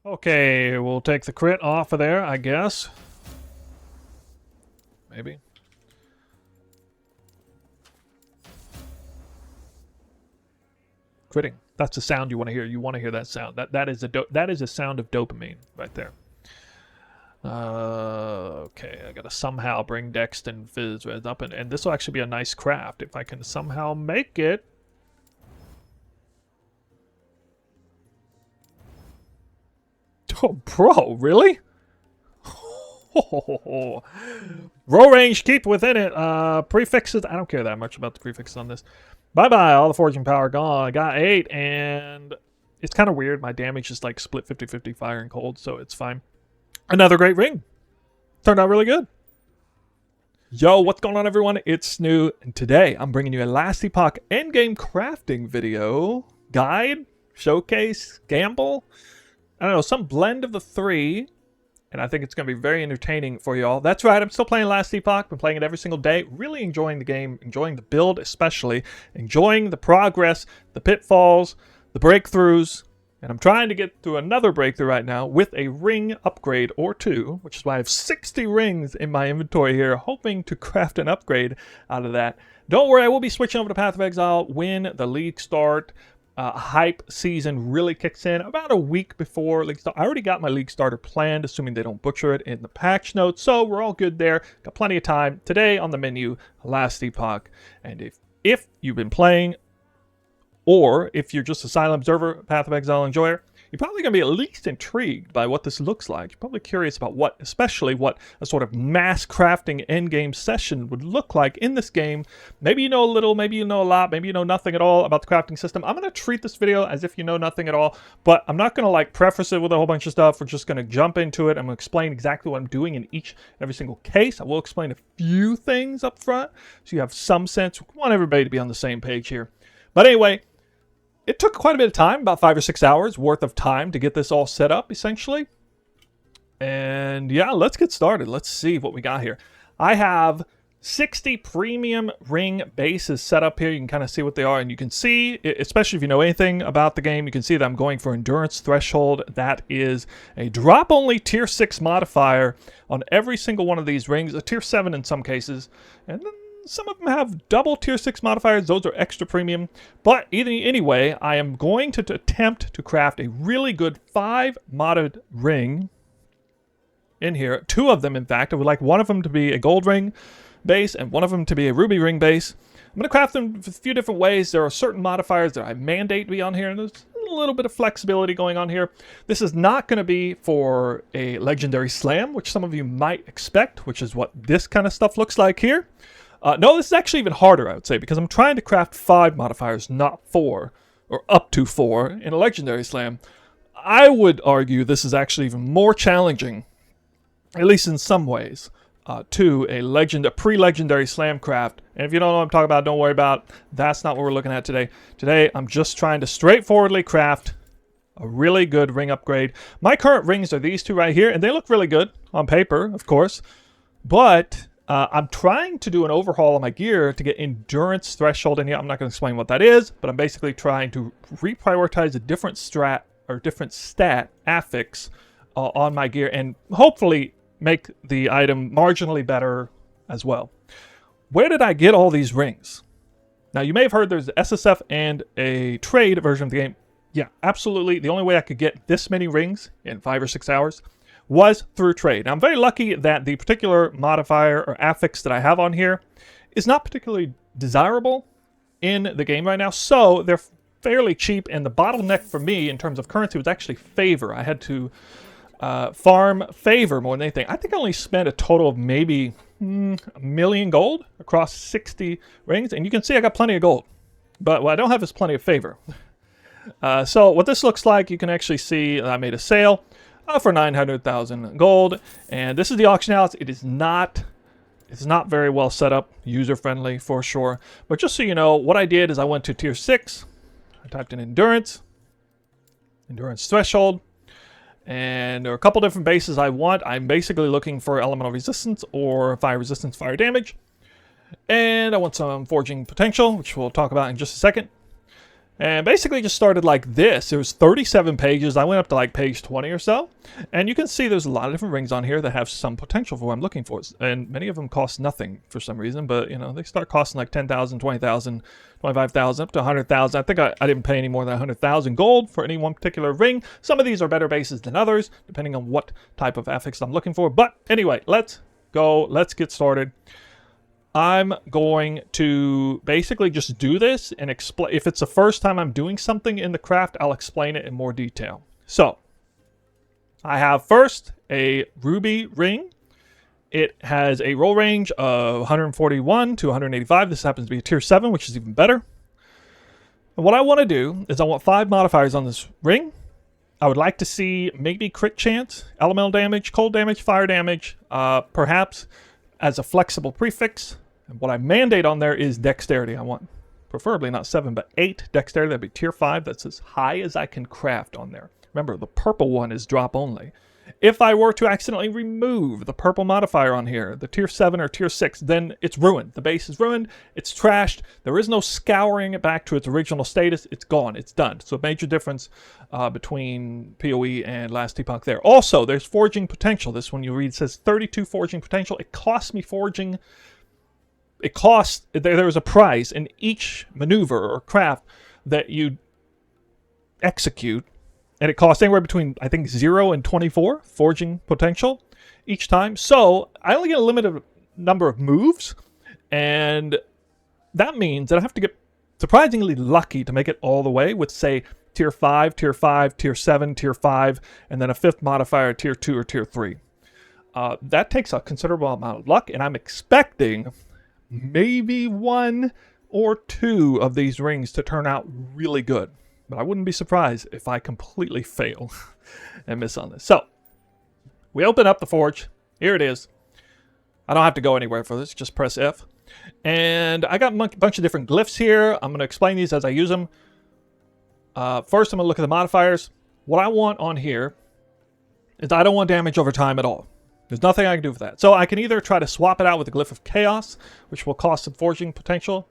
Okay, we'll take the crit off of there, I guess. Maybe. Critting. That's the sound you want to hear. You want to hear that sound. That is a sound of dopamine right there. Okay, I gotta somehow bring Dex and Fizz Res up, and this will actually be a nice craft if I can somehow make it. Oh, bro, really? Roll range, keep within it. Prefixes, I don't care that much about the prefixes on this. Bye-bye, all the forging power gone. I got 8, and it's kind of weird. My damage is like split 50-50 fire and cold, so it's fine. Another great ring. Turned out really good. Yo, what's going on, everyone? It's Snoo, and today I'm bringing you a Last Epoch Endgame crafting video. Guide, showcase, gamble. I don't know, some blend of the three. And I think it's going to be very entertaining for y'all. That's right, I'm still playing Last Epoch. Been playing it every single day. Really enjoying the game. Enjoying the build especially. Enjoying the progress, the pitfalls, the breakthroughs. And I'm trying to get through another breakthrough right now with a ring upgrade or two. Which is why I have 60 rings in my inventory here. Hoping to craft an upgrade out of that. Don't worry, I will be switching over to Path of Exile when the league start. Hype season really kicks in about a week before league start. I already got my league starter planned, assuming they don't butcher it in the patch notes, so we're all good there. Got plenty of time. Today on the menu, Last Epoch. And if you've been playing, or if you're just a silent observer, Path of Exile enjoyer, you're probably going to be at least intrigued by what this looks like. You're probably curious about especially what a sort of mass crafting endgame session would look like in this game. Maybe you know a little, maybe you know a lot, maybe you know nothing at all about the crafting system. I'm going to treat this video as if you know nothing at all, but I'm not going to like preface it with a whole bunch of stuff. We're just going to jump into it. I'm going to explain exactly what I'm doing in each and every single case. I will explain a few things up front so you have some sense. We want everybody to be on the same page here. But anyway, it took quite a bit of time, about 5 or 6 hours worth of time to get this all set up, essentially. And yeah, let's get started. Let's see what we got here. I have 60 premium ring bases set up here. You can kind of see what they are, and you can see, especially if you know anything about the game, you can see that I'm going for Endurance Threshold. That is a drop-only Tier 6 modifier on every single one of these rings, a Tier 7 in some cases, and then some of them have double Tier 6 modifiers. Those are extra premium. But anyway, I am going to attempt to craft a really good 5 modded ring in here. 2 of them, in fact. I would like one of them to be a gold ring base and one of them to be a ruby ring base. I'm going to craft them a few different ways. There are certain modifiers that I mandate to be on here, and there's a little bit of flexibility going on here. This is not going to be for a legendary slam, which some of you might expect, which is what this kind of stuff looks like here. No, this is actually even harder, I would say, because I'm trying to craft 5 modifiers, not 4, or up to 4, in a Legendary Slam. I would argue this is actually even more challenging, at least in some ways, to a pre-Legendary Slam craft. And if you don't know what I'm talking about, don't worry about it. That's not what we're looking at today. Today, I'm just trying to straightforwardly craft a really good ring upgrade. My current rings are these 2 right here, and they look really good on paper, of course, but I'm trying to do an overhaul on my gear to get Endurance Threshold in here. I'm not going to explain what that is, but I'm basically trying to reprioritize a different strat or different stat affix on my gear and hopefully make the item marginally better as well. Where did I get all these rings? Now, you may have heard there's SSF and a trade version of the game. Yeah, absolutely. The only way I could get this many rings in 5 or 6 hours was through trade. Now, I'm very lucky that the particular modifier or affix that I have on here is not particularly desirable in the game right now, so they're fairly cheap, and the bottleneck for me in terms of currency was actually favor. I had to farm favor more than anything. I think I only spent a total of maybe a million gold across 60 rings, and you can see I got plenty of gold, but what I don't have is plenty of favor. So what this looks like, you can actually see I made a sale for 900,000 gold, and this is the auction house. It's not very well set up, user friendly for sure. But just so you know, what I did is I went to Tier 6. I typed in Endurance Threshold, and there are a couple different bases I want. I'm basically looking for elemental resistance or fire resistance, fire damage, and I want some forging potential, which we'll talk about in just a second. And basically just started like this. It was 37 pages. I went up to like page 20 or so. And you can see there's a lot of different rings on here that have some potential for what I'm looking for. And many of them cost nothing for some reason. But, you know, they start costing like 10,000, 20,000, 25,000, up to 100,000. I think I didn't pay any more than 100,000 gold for any one particular ring. Some of these are better bases than others, depending on what type of affix I'm looking for. But anyway, let's go. Let's get started. I'm going to basically just do this and explain. If it's the first time I'm doing something in the craft, I'll explain it in more detail. So, I have first a ruby ring. It has a roll range of 141 to 185. This happens to be a tier 7, which is even better. And what I want to do is I want 5 modifiers on this ring. I would like to see maybe crit chance, elemental damage, cold damage, fire damage, perhaps as a flexible prefix. And what I mandate on there is dexterity. I want preferably not 7, but 8 dexterity. That'd be tier 5. That's as high as I can craft on there. Remember, the purple one is drop only. If I were to accidentally remove the purple modifier on here, the tier 7 or tier 6, then it's ruined. The base is ruined. It's trashed. There is no scouring it back to its original status. It's gone. It's done. So a major difference between PoE and Last Epoch there. Also, there's forging potential. This one you read says 32 forging potential. It costs me forging. It costs, there is a price in each maneuver or craft that you execute. And it costs anywhere between, I think, 0 and 24 forging potential each time. So I only get a limited number of moves. And that means that I have to get surprisingly lucky to make it all the way with, say, tier 5, tier 5, tier 7, tier 5, and then a 5th modifier, tier 2 or tier 3. That takes a considerable amount of luck. And I'm expecting maybe 1 or 2 of these rings to turn out really good. But I wouldn't be surprised if I completely fail and miss on this. So, we open up the forge. Here it is. I don't have to go anywhere for this. Just press F. And I got a bunch of different glyphs here. I'm going to explain these as I use them. First, I'm going to look at the modifiers. What I want on here is I don't want damage over time at all. There's nothing I can do for that. So I can either try to swap it out with the Glyph of Chaos, which will cost some forging potential.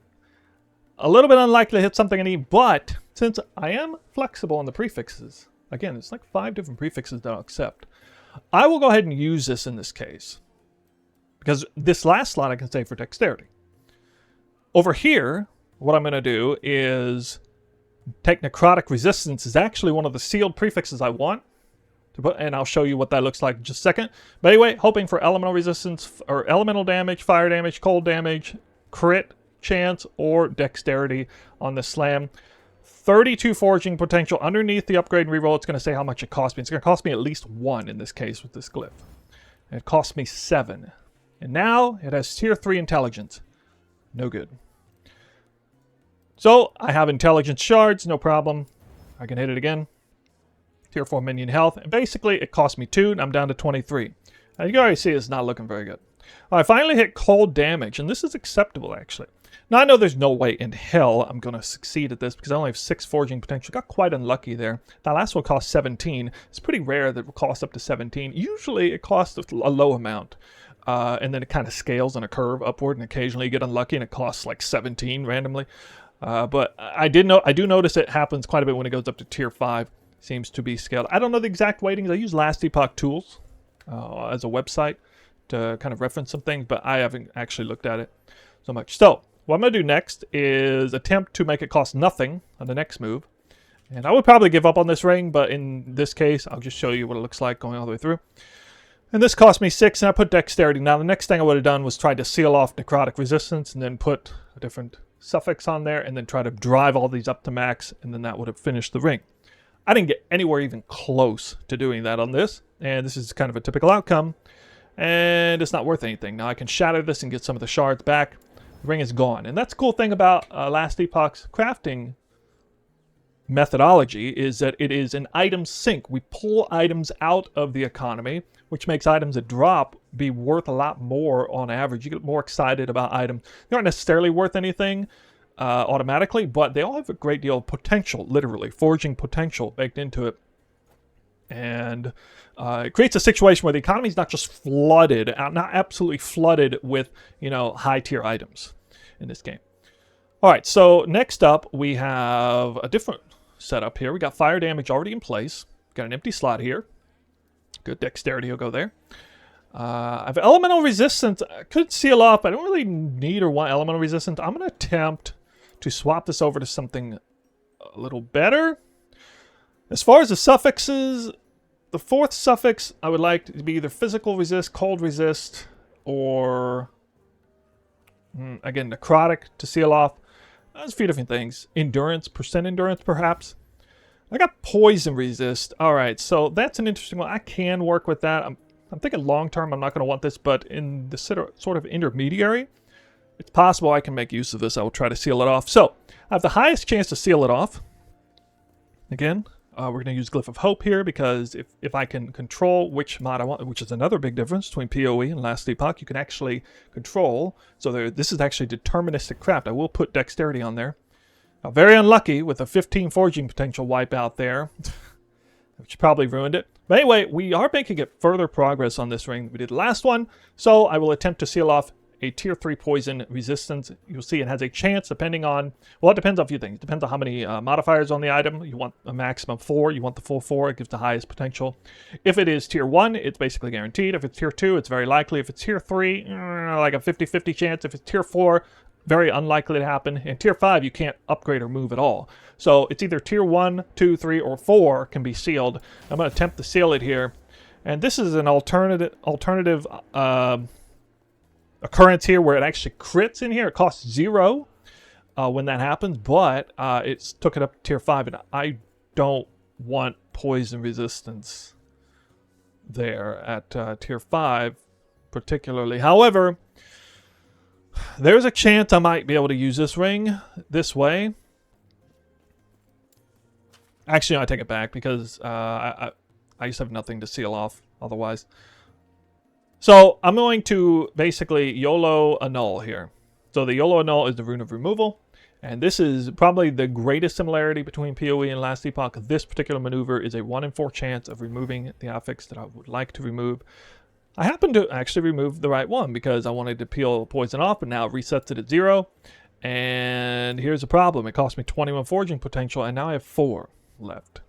A little bit unlikely to hit something I need, but since I am flexible on the prefixes, again, it's like 5 different prefixes that I'll accept, I will go ahead and use this in this case. Because this last slot I can save for dexterity. Over here, what I'm going to do is take Necrotic Resistance is actually one of the sealed prefixes I want. And I'll show you what that looks like in just a second. But anyway, hoping for elemental resistance, or elemental damage, fire damage, cold damage, crit chance, or dexterity on this slam. 32 forging potential. Underneath the upgrade and reroll, it's going to say how much it cost me. It's going to cost me at least 1 in this case with this glyph. And it cost me 7. And now it has tier 3 intelligence. No good. So I have intelligence shards, no problem. I can hit it again. Tier 4 minion health. And basically it cost me 2 and I'm down to 23. Now you can already see it's not looking very good. I finally hit cold damage, and this is acceptable actually. Now I know there's no way in hell I'm going to succeed at this because I only have 6 forging potential. Got quite unlucky there. That last one cost 17. It's pretty rare that it will cost up to 17. Usually it costs a low amount. And then it kind of scales on a curve upward, and occasionally you get unlucky and it costs like 17 randomly. But I do notice it happens quite a bit when it goes up to tier 5. Seems to be scaled. I don't know the exact weightings. I use Last Epoch Tools as a website to kind of reference some things, but I haven't actually looked at it so much. So what I'm going to do next is attempt to make it cost nothing on the next move. And I would probably give up on this ring, but in this case, I'll just show you what it looks like going all the way through. And this cost me 6, and I put dexterity. Now, the next thing I would have done was try to seal off necrotic resistance and then put a different suffix on there and then try to drive all these up to max, and then that would have finished the ring. I didn't get anywhere even close to doing that on this, and this is kind of a typical outcome, and it's not worth anything. Now, I can shatter this and get some of the shards back. The ring is gone, and that's the cool thing about Last Epoch's crafting methodology is that it is an item sink. We pull items out of the economy, which makes items that drop be worth a lot more on average. You get more excited about items. They aren't necessarily worth anything automatically, but they all have a great deal of potential, literally, forging potential baked into it. And it creates a situation where the economy is not just flooded, not absolutely flooded with, high tier items in this game. All right, so next up we have a different setup here. We got fire damage already in place. Got an empty slot here. Good dexterity will go there. I have elemental resistance. I could seal off, but I don't really need or want elemental resistance. I'm going to attempt to swap this over to something a little better. As far as the suffixes, the fourth suffix I would like to be either physical resist, cold resist, or again, necrotic to seal off. There's a few different things. Endurance, percent endurance perhaps. I got poison resist. All right, so that's an interesting one. I can work with that. I'm thinking long term, I'm not going to want this, but in the sort of intermediary, it's possible I can make use of this. I will try to seal it off. So I have the highest chance to seal it off. Again, we're going to use Glyph of Hope here because if I can control which mod I want, which is another big difference between PoE and Last Epoch, you can actually control. So this is actually deterministic craft. I will put dexterity on there. Now, very unlucky with a 15 forging potential wipe out there, which probably ruined it. But anyway, we are making further progress on this ring than we did the last one. So I will attempt to seal off a tier 3 poison resistance. You'll see it has a chance depending on, well, it depends on a few things. It depends on how many modifiers on the item. You want a maximum 4. You want the full 4. It gives the highest potential. If it is tier 1, it's basically guaranteed. If it's tier 2, it's very likely. If it's tier 3, like a 50-50 chance. If it's tier 4, very unlikely to happen. And tier 5, you can't upgrade or move at all. So it's either tier 1, 2, 3, or 4 can be sealed. I'm going to attempt to seal it here. And this is an alternative occurrence here where it actually crits in here. It costs 0 when that happens, but it's took it up to tier 5, and I don't want poison resistance there at tier 5 particularly. However, there's a chance I might be able to use this ring this way. Actually, I take it back because I just have nothing to seal off otherwise. So I'm going to basically YOLO annul here. So the YOLO annul is the rune of removal. And this is probably the greatest similarity between PoE and Last Epoch. This particular maneuver is a 1 in 4 chance of removing the affix that I would like to remove. I happen to actually remove the right one because I wanted to peel poison off, but now it resets it at 0. And here's the problem. It cost me 21 forging potential, and now I have 4 left.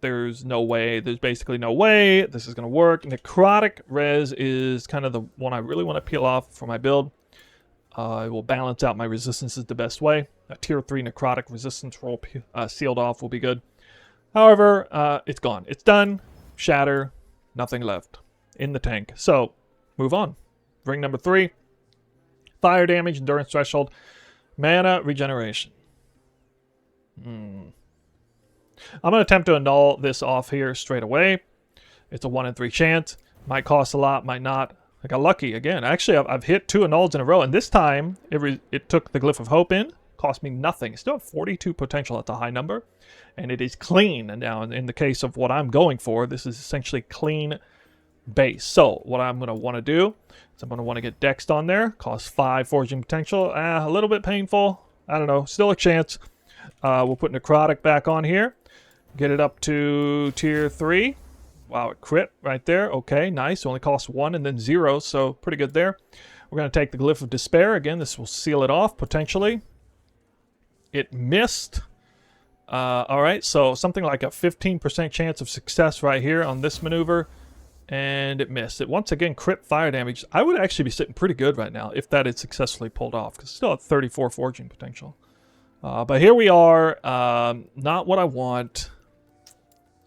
There's no way. There's basically no way this is going to work. Necrotic res is kind of the one I really want to peel off for my build. It will balance out my resistances the best way. A tier 3 necrotic resistance roll sealed off will be good. However, it's gone. It's done. Shatter. Nothing left in the tank. So, move on. Ring number 3. Fire damage, endurance threshold, mana regeneration. I'm going to attempt to annul this off here straight away. It's a 1 in 3 chance. Might cost a lot, might not. I got lucky again. Actually, I've hit 2 annuls in a row, and this time it took the Glyph of Hope in. Cost me nothing. Still have 42 potential. That's a high number. And it is clean. And now, in the case of what I'm going for, this is essentially clean base. So, what I'm going to want to do is I'm going to want to get Dexed on there. Costs 5 forging potential. A little bit painful. I don't know. Still a chance. We'll put Necrotic back on here. Get it up to tier 3. Wow, it crit right there. Okay, nice. Only costs 1 and then 0, so pretty good there. We're going to take the Glyph of Despair. Again, this will seal it off, potentially. It missed. All right, so something like a 15% chance of success right here on this maneuver. And it missed. It once again crit fire damage. I would actually be sitting pretty good right now if that is successfully pulled off, because still at 34 forging potential. But here we are. Not what I want.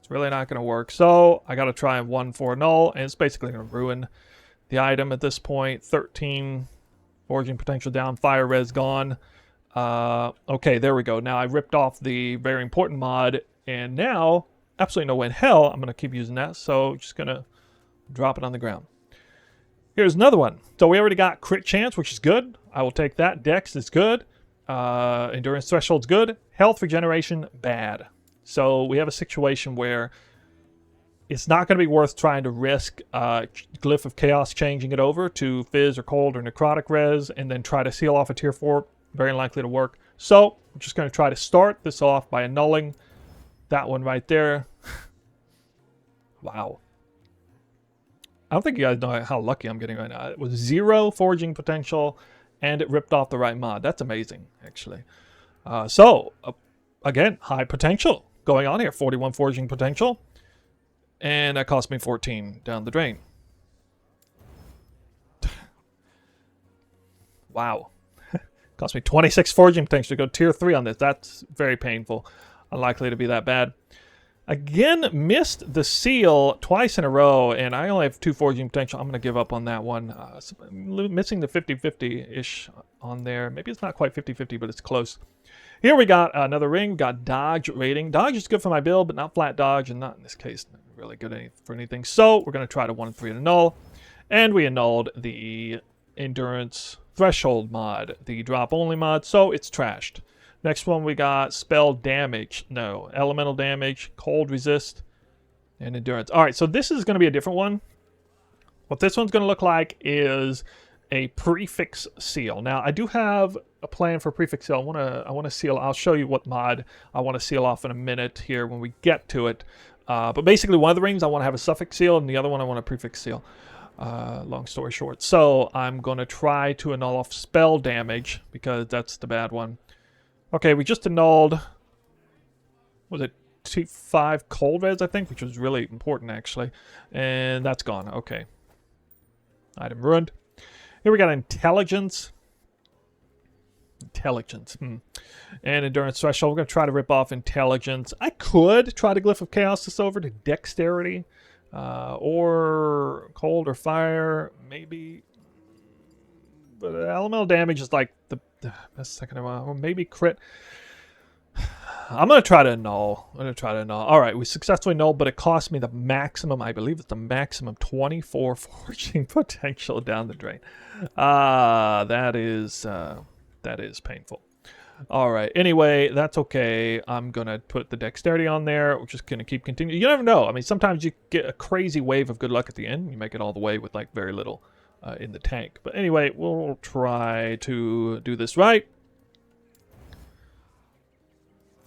Really not going to work. So I got to try 1 for null, and it's basically going to ruin the item at this point. 13 forging potential down, fire res gone. Okay, there we go. Now I ripped off the very important mod, and now absolutely no way in hell I'm going to keep using that. So just going to drop it on the ground. Here's another one. So we already got crit chance, which is good. I will take that. Dex is good. Endurance threshold's good. Health regeneration, bad. So we have a situation where it's not going to be worth trying to risk Glyph of Chaos changing it over to Fizz or Cold or Necrotic Res and then try to seal off a tier 4. Very unlikely to work. So I'm just going to try to start this off by annulling that one right there. Wow. I don't think you guys know how lucky I'm getting right now. It was 0 forging potential and it ripped off the right mod. That's amazing, actually. So, again, high potential going on here. 41 foraging potential. And that cost me 14 down the drain. Wow. Cost me 26 foraging potential to go tier 3 on this. That's very painful. Unlikely to be that bad. Again, missed the seal twice in a row, and I only have 2 foraging potential. I'm going to give up on that one. Missing the 50-50-ish on there. Maybe it's not quite 50-50, but it's close. Here we got another ring. We got dodge rating. Dodge is good for my build, but not flat dodge, and not in this case not really good for anything. So we're going to try to 1-3 to null, and we annulled the endurance threshold mod, the drop only mod, so it's trashed. Next one we got spell damage. No, elemental damage, cold resist, and endurance. All right, so this is going to be a different one. What this one's going to look like is a prefix seal. Now, I do have a plan for prefix seal. I want to seal. I'll show you what mod I want to seal off in a minute here when we get to it. But basically, one of the rings I want to have a suffix seal, and the other one I want a prefix seal. Long story short. So I'm going to try to annul off spell damage because that's the bad one. Okay, we just annulled, was it T5 cold res, I think, which was really important, actually. And that's gone. Okay. Item ruined. Here we got intelligence. Intelligence. And endurance threshold. We're going to try to rip off intelligence. I could try to Glyph of Chaos this over to dexterity. Or cold or fire, maybe. But elemental damage is like the best second of all. Or maybe crit. I'm going to try to annul. All right, we successfully nulled, but it cost me the maximum, I believe it's the maximum 24 foraging potential down the drain. That is painful. All right, anyway, that's okay. I'm going to put the dexterity on there. We're just going to keep continuing. You never know. I mean, sometimes you get a crazy wave of good luck at the end. You make it all the way with like very little in the tank. But anyway, we'll try to do this right.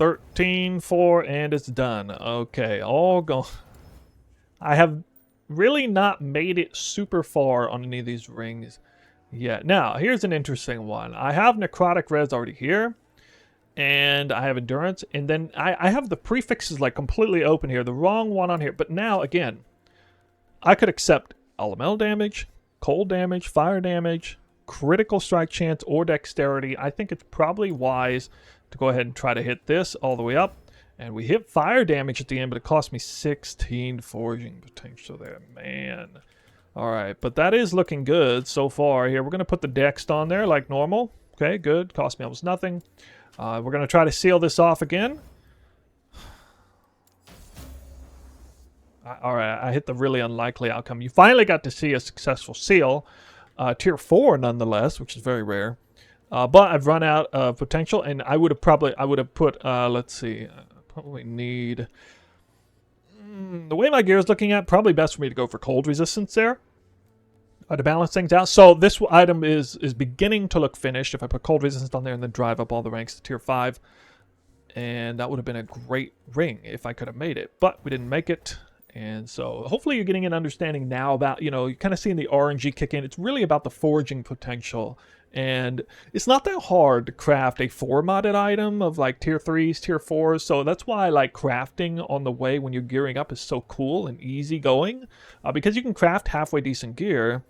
13-4, and it's done. Okay, all gone. I have really not made it super far on any of these rings yet. Now, here's an interesting one. I have necrotic res already here, and I have endurance, and then I have the prefixes like completely open here, the wrong one on here. But now, again, I could accept elemental damage, cold damage, fire damage, critical strike chance, or dexterity. I think it's probably wise to go ahead and try to hit this all the way up. And we hit fire damage at the end, but it cost me 16 foraging potential there. Man. All right, but that is looking good so far here. We're going to put the dex on there like normal. Okay, good. Cost me almost nothing. We're going to try to seal this off again. All right, I hit the really unlikely outcome. You finally got to see a successful seal. Tier 4 nonetheless, which is very rare. But I've run out of potential, and I would have put, let's see, probably need, the way my gear is looking at, probably best for me to go for cold resistance there to balance things out. So this item is beginning to look finished if I put cold resistance on there and then drive up all the ranks to tier 5. And that would have been a great ring if I could have made it, but we didn't make it. And so hopefully you're getting an understanding now about, you're kind of seeing the RNG kick in. It's really about the foraging potential. And it's not that hard to craft a 4-modded item of like tier 3s, tier 4s. So that's why I like crafting on the way when you're gearing up is so cool and easy going. Because you can craft halfway decent gear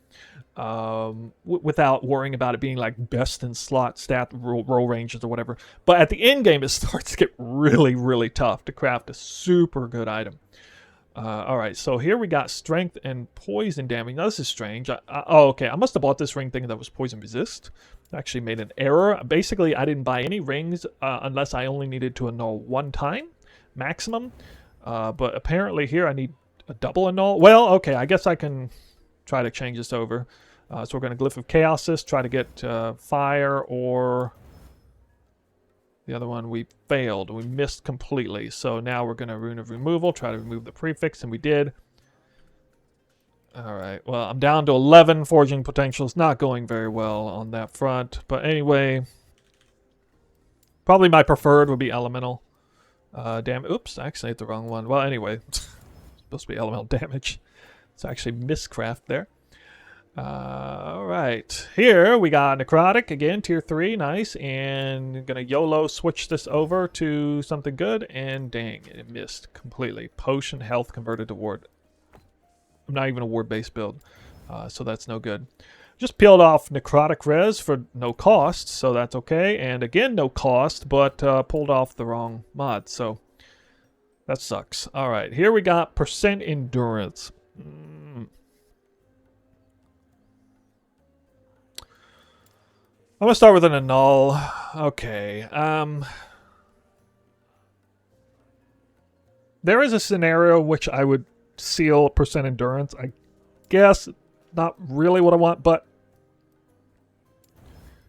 without worrying about it being like best in slot stat roll ranges or whatever. But at the end game, it starts to get really, really tough to craft a super good item. All right, so here we got strength and poison damage. Now, this is strange. Oh, okay. I must have bought this ring thinking that was poison resist. I actually made an error. Basically, I didn't buy any rings unless I only needed to annul one time, maximum. But apparently here I need a double annul. Well, okay, I guess I can try to change this over. So we're going to Glyph of Chaos this, try to get fire or... The other one we failed. We missed completely. So now we're going to Rune of Removal, try to remove the prefix, and we did. All right. Well, I'm down to 11 foraging potentials. Not going very well on that front. But anyway, probably my preferred would be elemental damage. Oops, I actually hit the wrong one. Well, anyway, it's supposed to be elemental damage. It's actually miscraft there. All right. Here we got Necrotic again, tier 3. Nice. And going to YOLO switch this over to something good. And dang, it missed completely. Potion health converted to ward. I'm not even a ward-based build. So that's no good. Just peeled off Necrotic Res for no cost. So that's okay. And again, no cost. But pulled off the wrong mod. So that sucks. All right. Here we got percent endurance. I'm gonna start with an annul. Okay. There is a scenario which I would seal percent endurance. I guess not really what I want, but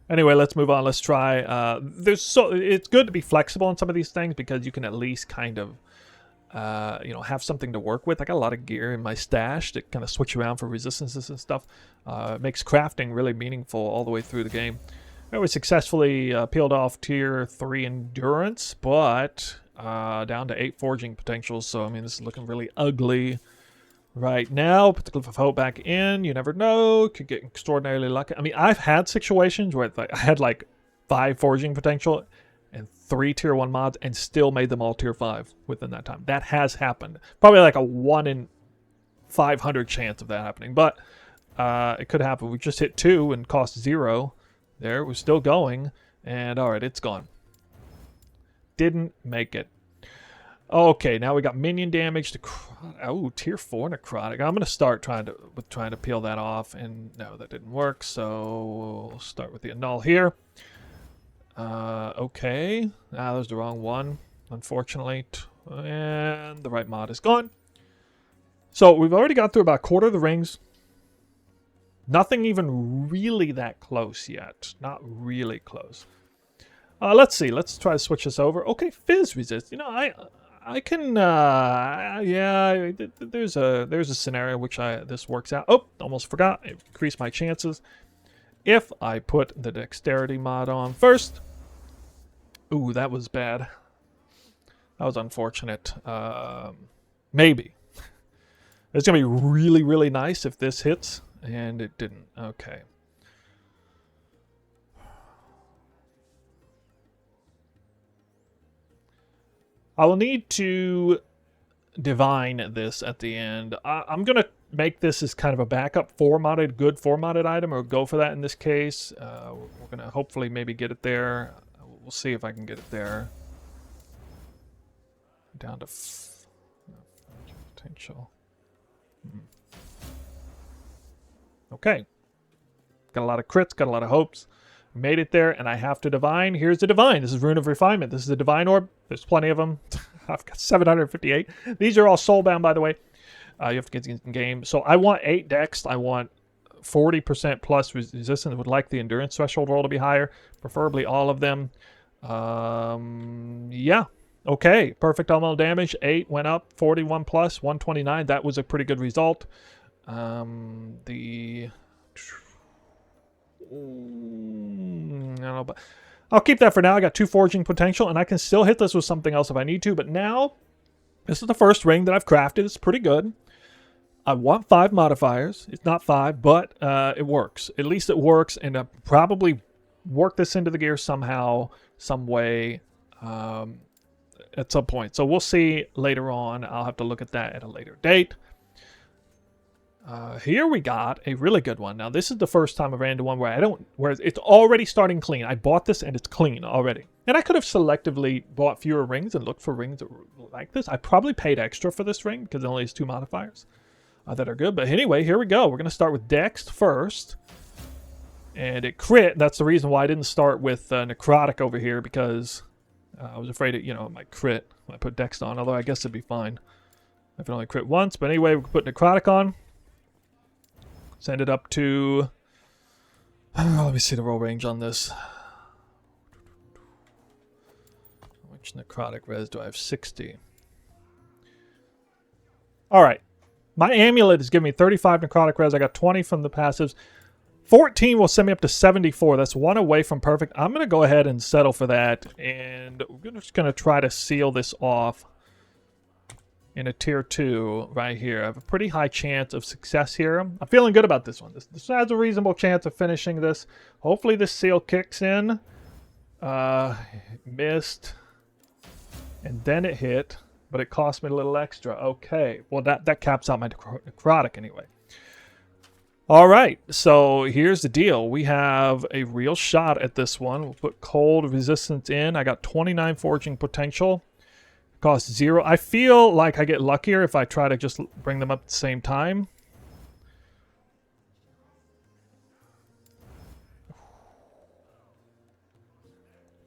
anyway, let's move on. Let's try. It's good to be flexible on some of these things because you can at least kind of have something to work with. I got a lot of gear in my stash that kind of switch around for resistances and stuff. It makes crafting really meaningful all the way through the game. We successfully peeled off tier 3 endurance, but down to 8 forging potentials. So, I mean, this is looking really ugly right now. Put the Glyph of Hope back in. You never know. Could get extraordinarily lucky. I mean, I've had situations where I had like 5 forging potential and 3 tier 1 mods and still made them all tier 5 within that time. That has happened. Probably like a 1 in 500 chance of that happening. But it could happen. We just hit 2 and cost 0. There, we're still going. And alright, it's gone. Didn't make it. Okay, now we got minion damage to tier 4 necrotic. I'm gonna start trying to peel that off, and no, that didn't work. So we'll start with the annul here. Okay, that was the wrong one, unfortunately, and the right mod is gone. So we've already got through about a quarter of the rings. Nothing even really that close yet. Not really close. Let's see. Let's try to switch this over. Okay, fizz resist. You know, I can. Yeah. There's a scenario in which this works out. Oh, almost forgot. I increased my chances if I put the dexterity mod on first. Ooh, that was bad. That was unfortunate. Maybe it's gonna be really, really nice if this hits. And it didn't. Okay. I will need to divine this at the end. I'm going to make this as kind of a backup good 4-modded item, or go for that in this case. We're going to hopefully maybe get it there. We'll see if I can get it there. Down to potential. Okay. Got a lot of crits, got a lot of hopes. Made it there, and I have to divine. Here's the divine. This is Rune of Refinement. This is the divine orb. There's plenty of them. I've got 758. These are all soulbound, by the way. You have to get these in game. So I want 8 dex. I want 40% plus resistance. Would like the endurance threshold roll to be higher. Preferably all of them. Yeah. Okay. Perfect elemental damage. 8 went up. 41 plus. 129. That was a pretty good result. I don't know, but I'll keep that for now. I got 2 forging potential, and I can still hit this with something else if I need to. But now, this is the first ring that I've crafted. It's pretty good. I want 5 modifiers. It's not 5, but it works. At least it works, and I'll probably work this into the gear somehow, some way, at some point. So we'll see later on. I'll have to look at that at a later date. Here we got a really good one. Now, this is the first time I ran into one where it's already starting clean. I bought this and it's clean already. And I could have selectively bought fewer rings and looked for rings that were like this. I probably paid extra for this ring because it only has 2 modifiers that are good. But anyway, here we go. We're going to start with Dex first. And it crit. That's the reason why I didn't start with Necrotic over here, because I was afraid it might crit when I put Dex on. Although I guess it'd be fine if it only crit once. But anyway, we can put Necrotic on. Send it up to... let me see the roll range on this. How much necrotic res do I have? 60. Alright. My amulet is giving me 35 necrotic res. I got 20 from the passives. 14 will send me up to 74. That's 1 away from perfect. I'm going to go ahead and settle for that. And we're just going to try to seal this off in a tier 2 right here. I have a pretty high chance of success here. I'm feeling good about this one. This has a reasonable chance of finishing this. Hopefully this seal kicks in. Missed. And then it hit, but it cost me a little extra. Okay, well that caps out my necrotic anyway. All right, so here's the deal. We have a real shot at this one. We'll put cold resistance in. I got 29 forging potential. Cost 0. I feel like I get luckier if I try to just bring them up at the same time.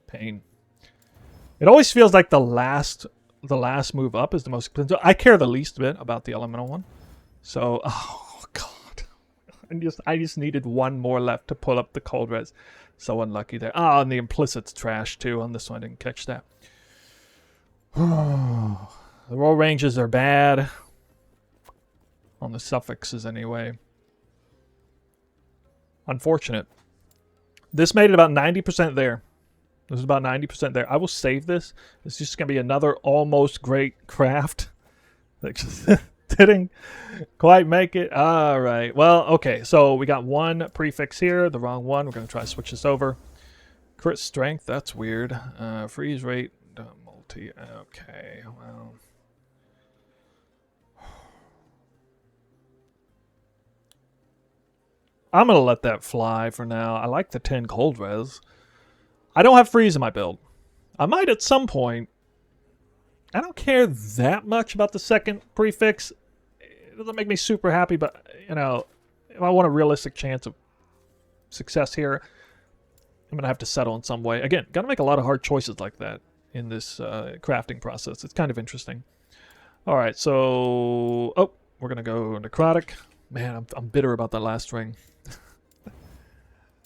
Pain. It always feels like the last move up is the most expensive. I care the least bit about the elemental one. So, oh god. I just needed one more left to pull up the cold res. So unlucky there. Ah, and the implicit's trash too on this one. I didn't catch that. The roll ranges are bad. On the suffixes anyway. Unfortunate. This made it about 90% there. This is about 90% there. I will save this. It's just going to be another almost great craft. That just didn't quite make it. All right. Well, okay. So we got one prefix here. The wrong one. We're going to try to switch this over. Crit strength. That's weird. Freeze rate. Multi. Okay. Well. I'm going to let that fly for now. I like the 10 cold res. I don't have freeze in my build. I might at some point. I don't care that much about the second prefix. It doesn't make me super happy, but, you know, if I want a realistic chance of success here, I'm going to have to settle in some way. Again, got to make a lot of hard choices like that in this crafting process. It's kind of interesting. All right, so... Oh, we're going to go necrotic. Man, I'm bitter about that last ring.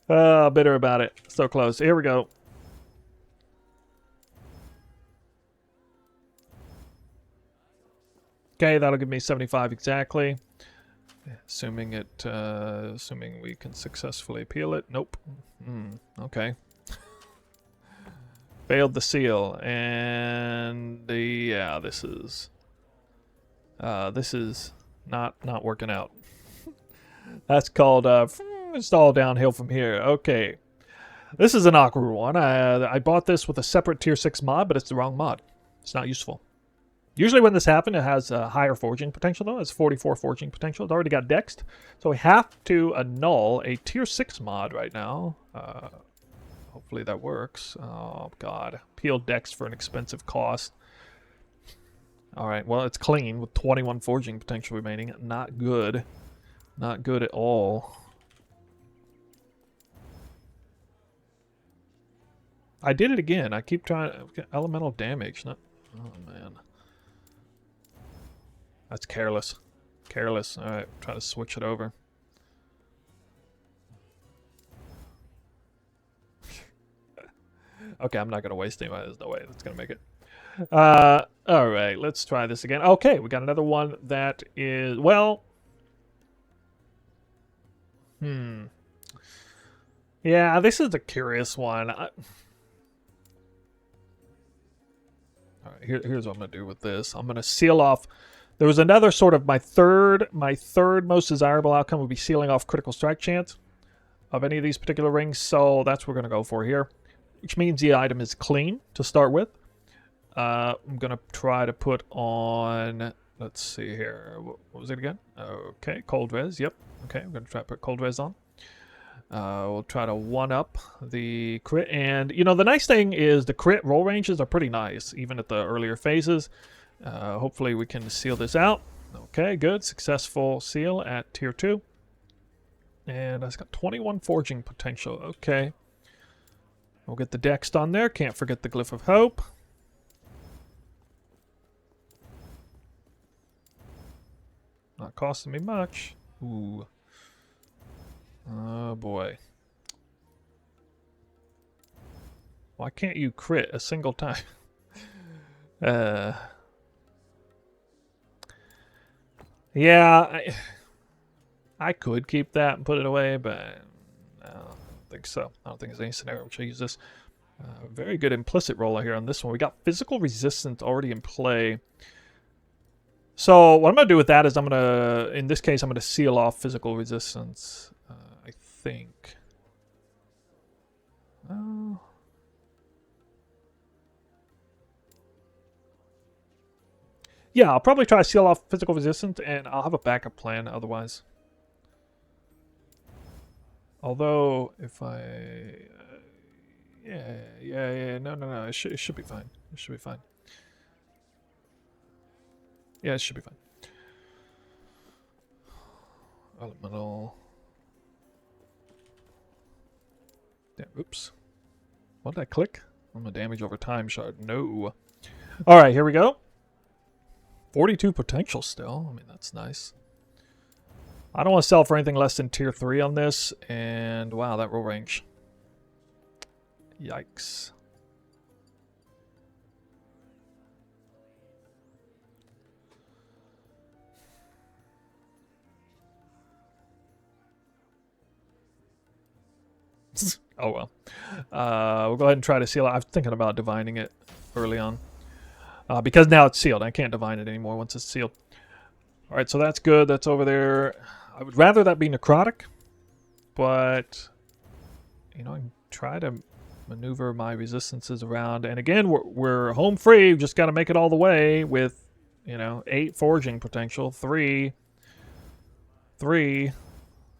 Bitter about it. So close. Here we go. Okay, that'll give me 75 exactly. Assuming we can successfully appeal it. Nope. Okay. Failed the seal, and yeah, this is not working out. That's called it's all downhill from here. Okay, this is an awkward one. I bought this with a separate tier 6 mod, but it's the wrong mod. It's not useful. Usually when this happens, it has a higher forging potential, though. It's 44 forging potential. It's already got dexed. So we have to annul a tier 6 mod right now. Hopefully that works. Oh, God. Peel dex for an expensive cost. All right, well, it's clean with 21 forging potential remaining. Not good. Not good at all. I did it again. I keep trying to get elemental damage. Not, oh, man. That's careless. Careless. All right, try to switch it over. Okay, I'm not going to waste any money. There's no way that's going to make it. All right, let's try this again. Okay, we got another one that is, well... Yeah, this is a curious one. All right, here's what I'm going to do with this. I'm going to seal off... There was another sort of my third most desirable outcome would be sealing off critical strike chance of any of these particular rings. So that's what we're going to go for here, which means the item is clean to start with. I'm going to try to put on, let's see here. What was it again? Okay, cold res. Yep. Okay, I'm going to try to put cold res on. We'll try to one-up the crit. And, you know, the nice thing is the crit roll ranges are pretty nice, even at the earlier phases. Hopefully we can seal this out. Okay, good. Successful seal at tier 2. And it's got 21 forging potential. Okay. We'll get the dex on there. Can't forget the glyph of hope. Not costing me much. Ooh. Oh boy. Why can't you crit a single time? Yeah, I could keep that and put it away, but no, I don't think so. I don't think there's any scenario which I use this. Very good implicit roller here on this one. We got physical resistance already in play. So what I'm going to do with that is I'm going to, in this case, I'm going to seal off physical resistance, I think. Oh. Yeah, I'll probably try to seal off physical resistance, and I'll have a backup plan otherwise. Although, if I... yeah, no, it should be fine. It should be fine. Yeah, it should be fine. Elemental... Damn, oops. What did I click? I'm a damage over time shard. No. Alright, here we go. 42 potential still. I mean, that's nice. I don't want to sell for anything less than tier 3 on this. And wow, that roll range. Yikes. Oh well. We'll go ahead and try to seal it. I was thinking about divining it early on. Because now it's sealed. I can't divine it anymore once it's sealed. Alright, so that's good. That's over there. I would rather that be necrotic. But, you know, I can try to maneuver my resistances around. And again, we're home free. We've just got to make it all the way with, you know, 8 forging potential. 3.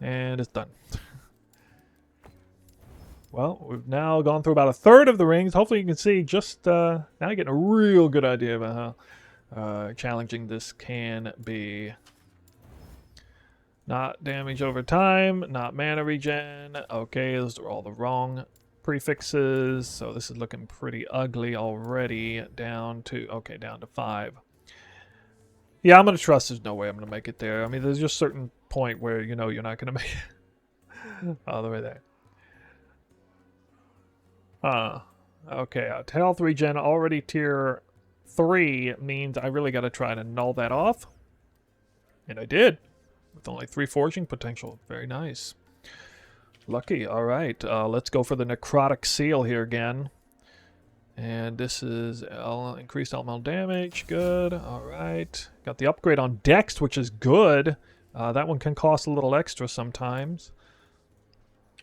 And it's done. Well, we've now gone through about a third of the rings. Hopefully you can see just now you're getting a real good idea about how challenging this can be. Not damage over time, not mana regen. Okay, those are all the wrong prefixes. So this is looking pretty ugly already. Down to 5. Yeah, I'm going to trust there's no way I'm going to make it there. I mean, there's just a certain point where you know you're not going to make it all the way there. Okay, health regen already tier 3 means I really got to try to null that off. And I did. With only 3 forging potential. Very nice. Lucky. Alright, let's go for the necrotic seal here again. And this is increased elemental damage. Good. Alright. Got the upgrade on Dex, which is good. That one can cost a little extra sometimes.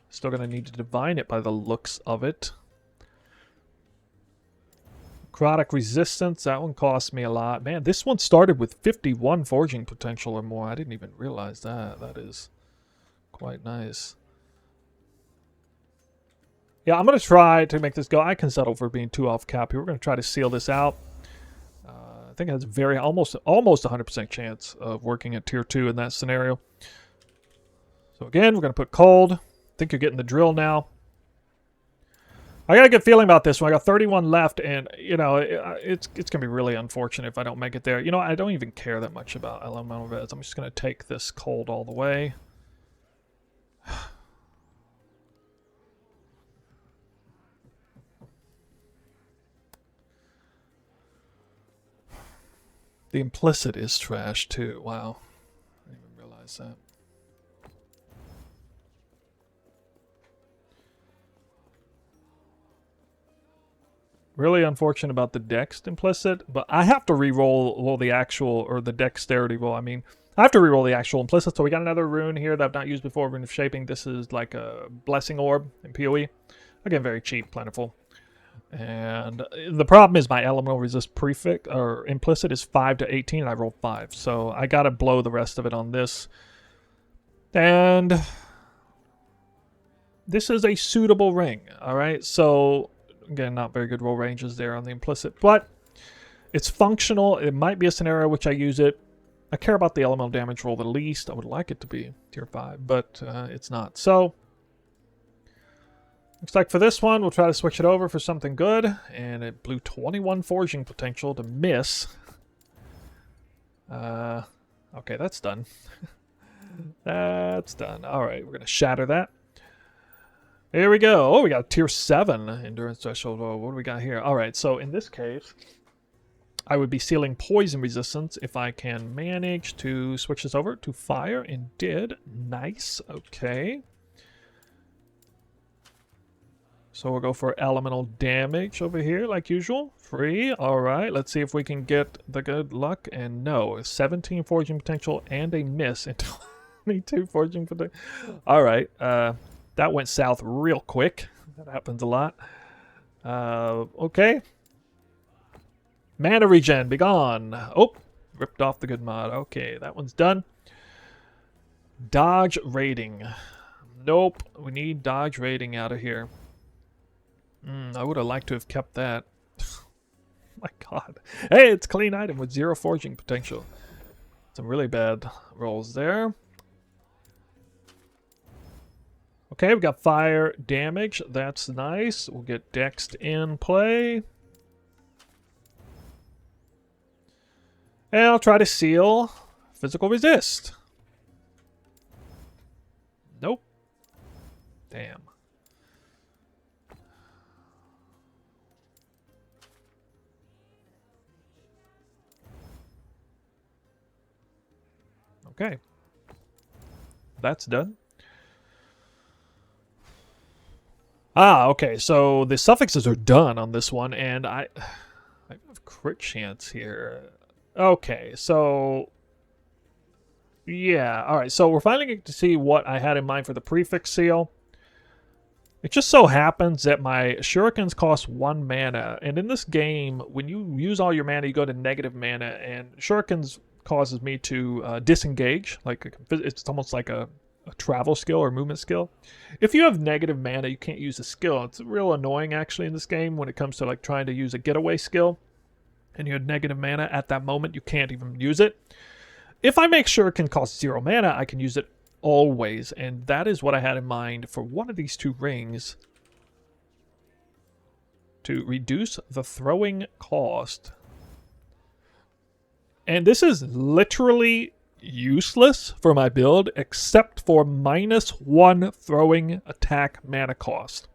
Still going to need to divine it by the looks of it. Necrotic resistance, that one cost me a lot. Man, this one started with 51 forging potential or more. I didn't even realize that. That is quite nice. Yeah, I'm going to try to make this go. I can settle for being 2 off cap here. We're going to try to seal this out. I think it has very almost 100% chance of working at tier 2 in that scenario. So again, we're going to put cold. I think you're getting the drill now. I got a good feeling about this one. I got 31 left, and, you know, it's going to be really unfortunate if I don't make it there. You know, I don't even care that much about elemental res. I'm just going to take this cold all the way. The implicit is trash, too. Wow. I didn't even realize that. Really unfortunate about the Dex implicit, but I have to re-roll the actual, or the dexterity roll. I mean, I have to re-roll the actual implicit. So we got another rune here that I've not used before, Rune of Shaping. This is like a Blessing Orb in PoE. Again, very cheap, plentiful. And the problem is my elemental resist prefix, or implicit, is 5 to 18, and I rolled 5. So I got to blow the rest of it on this. And this is a suitable ring, all right? So again, not very good roll ranges there on the implicit, but it's functional. It might be a scenario which I use it. I care about the elemental damage roll the least. I would like it to be tier 5, but it's not. So, looks like for this one, we'll try to switch it over for something good. And it blew 21 forging potential to miss. Okay, that's done. That's done. All right, we're going to shatter that. Here we go. Oh, we got tier 7 endurance threshold. Oh, what do we got here? All right, so in this case, I would be sealing poison resistance if I can manage to switch this over to fire, and did. Nice. Okay. So we'll go for elemental damage over here, like usual. Free. All right. Let's see if we can get the good luck. And no, 17 forging potential and a miss and 22 forging potential. All right. That went south real quick. That happens a lot. Okay. Mana regen, be gone. Oh, ripped off the good mod. Okay, that one's done. Dodge rating. Nope, we need dodge rating out of here. I would have liked to have kept that. My god. Hey, it's a clean item with 0 forging potential. Some really bad rolls there. Okay, we've got fire damage. That's nice. We'll get Dexed in play. And I'll try to seal physical resist. Nope. Damn. Okay. That's done. Okay, so the suffixes are done on this one, and I have crit chance here. Okay, so yeah, alright, so we're finally getting to see what I had in mind for the prefix seal. It just so happens that my shurikens cost 1 mana, and in this game, when you use all your mana, you go to negative mana, and shurikens causes me to disengage. Like it's almost like a travel skill or movement skill. If you have negative mana, you can't use a skill. It's real annoying actually in this game when it comes to like trying to use a getaway skill and you have negative mana at that moment, you can't even use it. If I make sure it can cost 0 mana, I can use it always, and that is what I had in mind for one of these 2 rings to reduce the throwing cost. And this is literally useless for my build except for -1 throwing attack mana cost.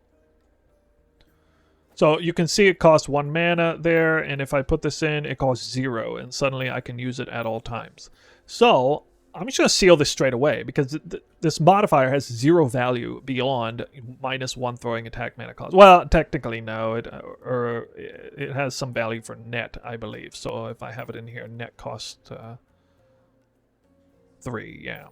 So you can see it costs 1 mana there, and if I put this in, it costs 0, and suddenly I can use it at all times. So I'm just going to seal this straight away because this modifier has 0 value beyond -1 throwing attack mana cost. Well, technically no, it has some value for net, I believe. So if I have it in here, net cost 3, yeah.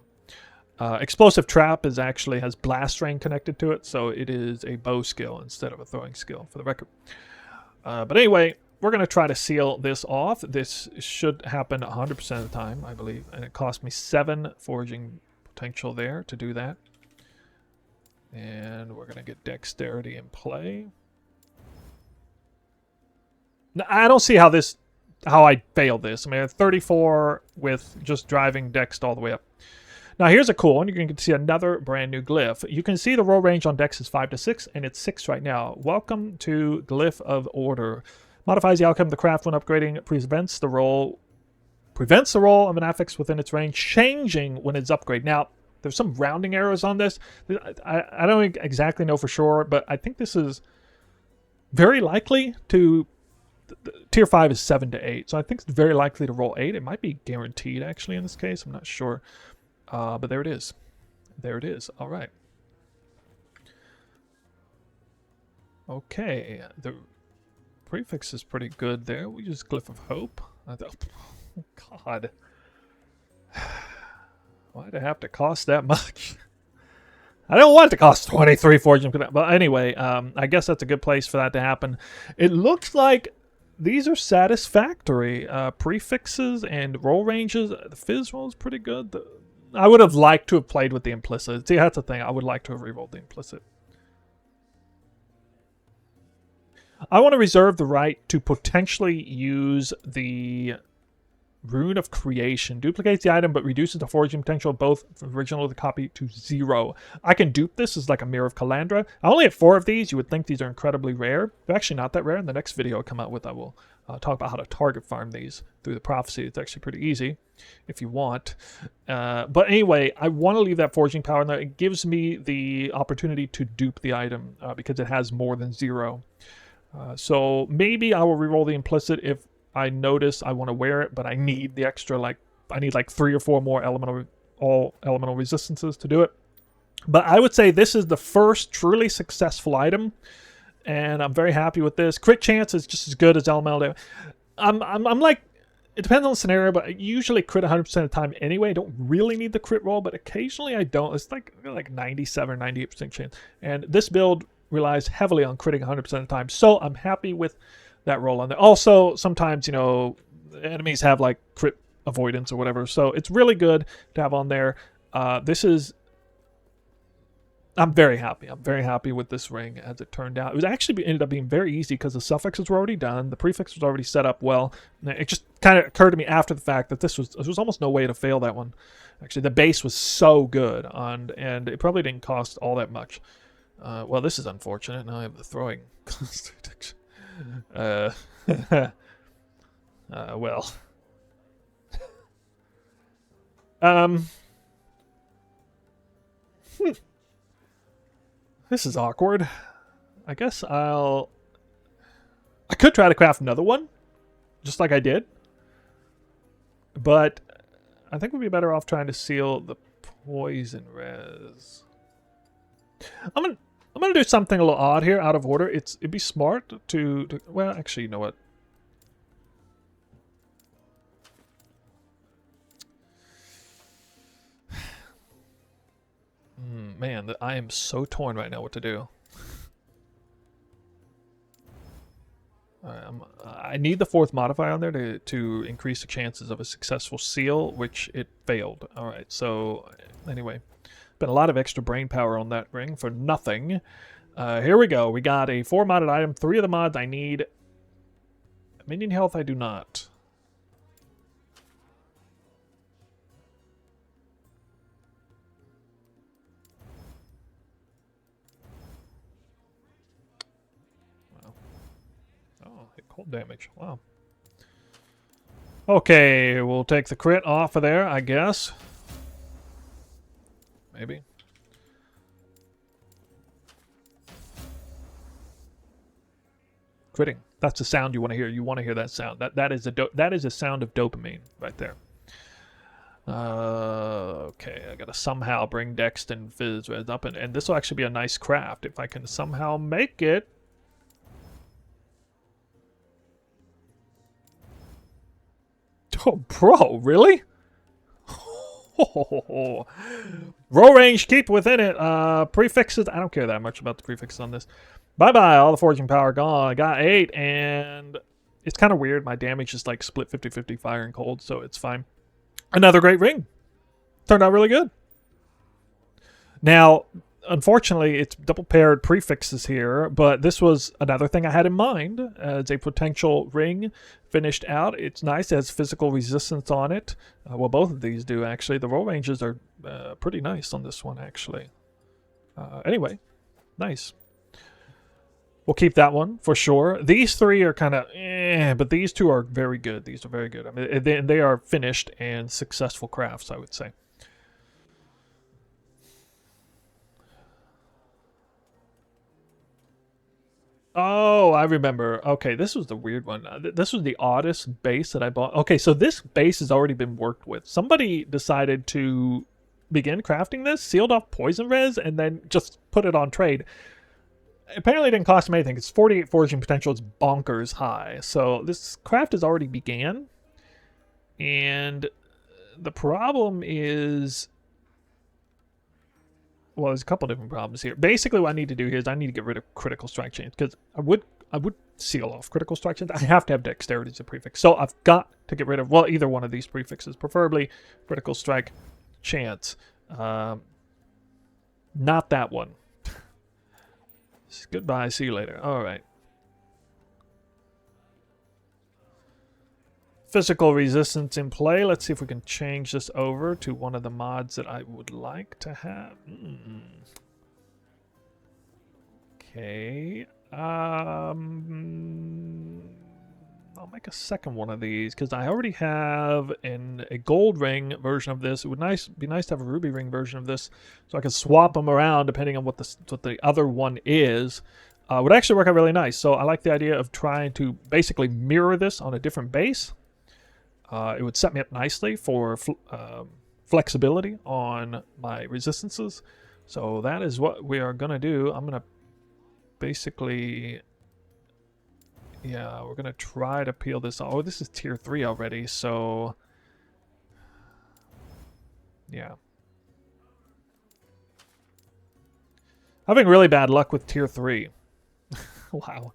Explosive Trap has Blast Rain connected to it, so it is a bow skill instead of a throwing skill, for the record. But anyway, we're going to try to seal this off. This should happen 100% of the time, I believe, and it cost me 7 forging potential there to do that. And we're going to get Dexterity in play. Now, I don't see how I failed this. I mean, 34 with just driving Dex all the way up. Now here's a cool one. You're going to see another brand new glyph. You can see the roll range on Dex is 5 to 6, and it's 6 right now. Welcome to Glyph of Order. Modifies the outcome of the craft when upgrading. Prevents the roll of an affix within its range, changing when it's upgraded. Now, there's some rounding errors on this. I don't exactly know for sure, but I think this is very likely to... Tier 5 is 7 to 8, so I think it's very likely to roll 8. It might be guaranteed, actually, in this case. I'm not sure. But there it is. There it is. All right. Okay. The prefix is pretty good there. We use Glyph of Hope. Oh, God. Why'd it have to cost that much? I don't want it to cost 23 fortune. But anyway, I guess that's a good place for that to happen. It looks like these are satisfactory. Prefixes and roll ranges. The fizz roll is pretty good. I would have liked to have played with the implicit. See, that's the thing. I would like to have rerolled the implicit. I want to reserve the right to potentially use the Rune of Creation. Duplicates the item, but reduces the foraging potential of both the original of the copy to 0. I can dupe this as like a Mirror of Calandra. I only have 4 of these. You would think these are incredibly rare. They're actually not that rare. In the next video I come out with, I will talk about how to target farm these through the prophecy. It's actually pretty easy if you want. But anyway, I want to leave that foraging power in there. It gives me the opportunity to dupe the item because it has more than 0. So maybe I will reroll the implicit if I notice I want to wear it, but I need the extra, I need 3 or 4 more elemental resistances to do it. But I would say this is the first truly successful item and I'm very happy with this. Crit chance is just as good as elemental damage. I'm like, it depends on the scenario, but I usually crit 100% of the time anyway. I don't really need the crit roll, but occasionally I don't. It's like 97, 98% chance. And this build relies heavily on critting 100% of the time, so I'm happy with that roll on there. Also, sometimes, enemies have like crit avoidance or whatever, so it's really good to have on there. I'm very happy. I'm very happy with this ring as it turned out. It was actually ended up being very easy because the suffixes were already done. The prefix was already set up well. It just kind of occurred to me after the fact that there was almost no way to fail that one. Actually, the base was so good, and it probably didn't cost all that much. Well, this is unfortunate. Now I have the throwing cost reduction. Well. This is awkward. I guess I could try to craft another one, just like I did. But I think we'd be better off trying to seal the poison res. I'm gonna do something a little odd here, out of order. It'd be smart to well, actually, you know what? Man, I am so torn right now what to do. I need the 4th modifier on there to increase the chances of a successful seal, which it failed. Alright, so anyway. Been a lot of extra brain power on that ring for nothing. Here we go. We got a 4 modded item. 3 of the mods I need. Minion health I do not. Cold damage. Wow. Okay, we'll take the crit off of there, I guess. Maybe. Critting. That's the sound you want to hear. You want to hear that sound. That is a sound of dopamine right there. Okay, I gotta somehow bring Dex and Fizz Res up, and this will actually be a nice craft if I can somehow make it. Oh, bro, really? Roll range, keep within it. Prefixes, I don't care that much about the prefixes on this. Bye-bye, all the fortune power gone. I got 8, and it's kind of weird. My damage is like split 50-50 fire and cold, so it's fine. Another great ring. Turned out really good. Now, unfortunately, it's double-paired prefixes here, but this was another thing I had in mind as a potential ring finished out. It's nice. It has physical resistance on it. Well, both of these do, actually. The roll ranges are pretty nice on this one, actually. Anyway, nice. We'll keep that one for sure. These 3 are kind of but these 2 are very good. These are very good. I mean, they are finished and successful crafts, I would say. Oh, I remember. Okay, this was the weird one. This was the oddest base that I bought. Okay, so this base has already been worked with. Somebody decided to begin crafting this, sealed off poison res, and then just put it on trade. Apparently it didn't cost him anything. It's 48 foraging potential. It's bonkers high. So this craft has already began. And the problem is... Well, there's a couple different problems here. Basically, what I need to do here is I need to get rid of critical strike chains, because I would seal off critical strike chains. I have to have dexterity as a prefix. So I've got to get rid of, well, either one of these prefixes, preferably critical strike chance. Not that one. Goodbye, see you later. All right. Physical resistance in play. Let's see if we can change this over to one of the mods that I would like to have. Okay. I'll make a second one of these because I already have a gold ring version of this. It would be nice to have a ruby ring version of this, so I can swap them around depending on what the other one is. Would actually work out really nice. So I like the idea of trying to basically mirror this on a different base. It would set me up nicely for flexibility on my resistances. So that is what we are going to do. I'm going to basically... Yeah, we're going to try to peel this off. Oh, this is tier 3 already, so... Yeah. Having really bad luck with tier 3. Wow.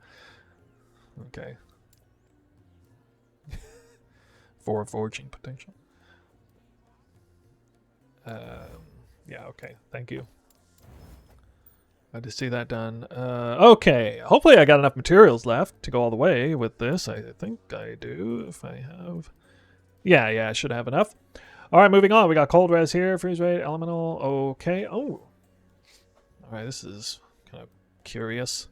Okay. 4 forging potential. Yeah, okay. Thank you. Glad to see that done. Okay. Hopefully I got enough materials left to go all the way with this. I think I do, if I have... Yeah, I should have enough. All right, moving on. We got cold res here. Freeze rate, elemental. Okay. Oh. All right, this is kind of curious.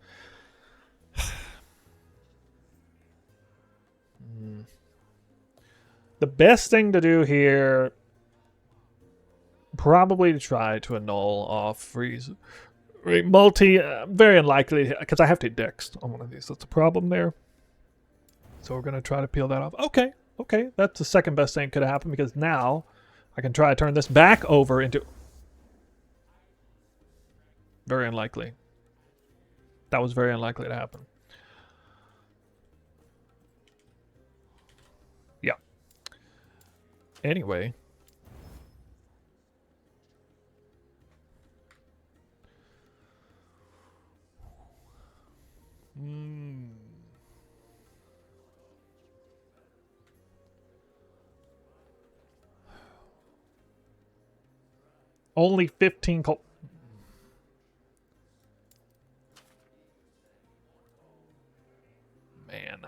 The best thing to do here, probably to try to annul off freeze. Multi, very unlikely, because I have to dex on one of these. That's a problem there. So we're going to try to peel that off. Okay, that's the second best thing could have happened, because now I can try to turn this back over into... Very unlikely. That was very unlikely to happen. Yeah. Anyway. Only 15 cold... Man.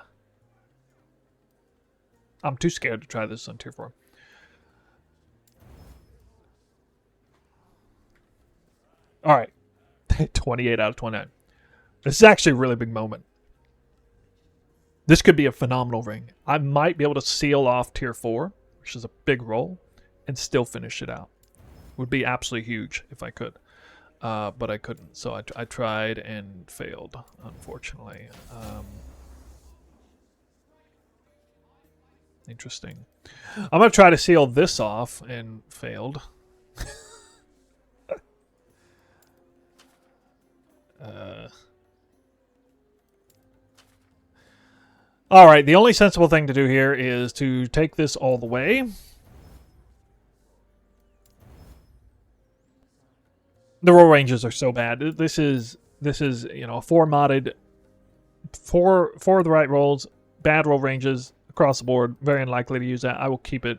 I'm too scared to try this on tier 4. Alright. 28 out of 29. This is actually a really big moment. This could be a phenomenal ring. I might be able to seal off tier 4, which is a big roll, and still finish it out. Would be absolutely huge if I could. But I couldn't. So I tried and failed, unfortunately. Interesting. I'm going to try to seal this off and failed. Alright, the only sensible thing to do here is to take this all the way. The roll ranges are so bad. This is you know, 4 modded, 4 of the right rolls, bad roll ranges across the board. Very unlikely to use that. I will keep it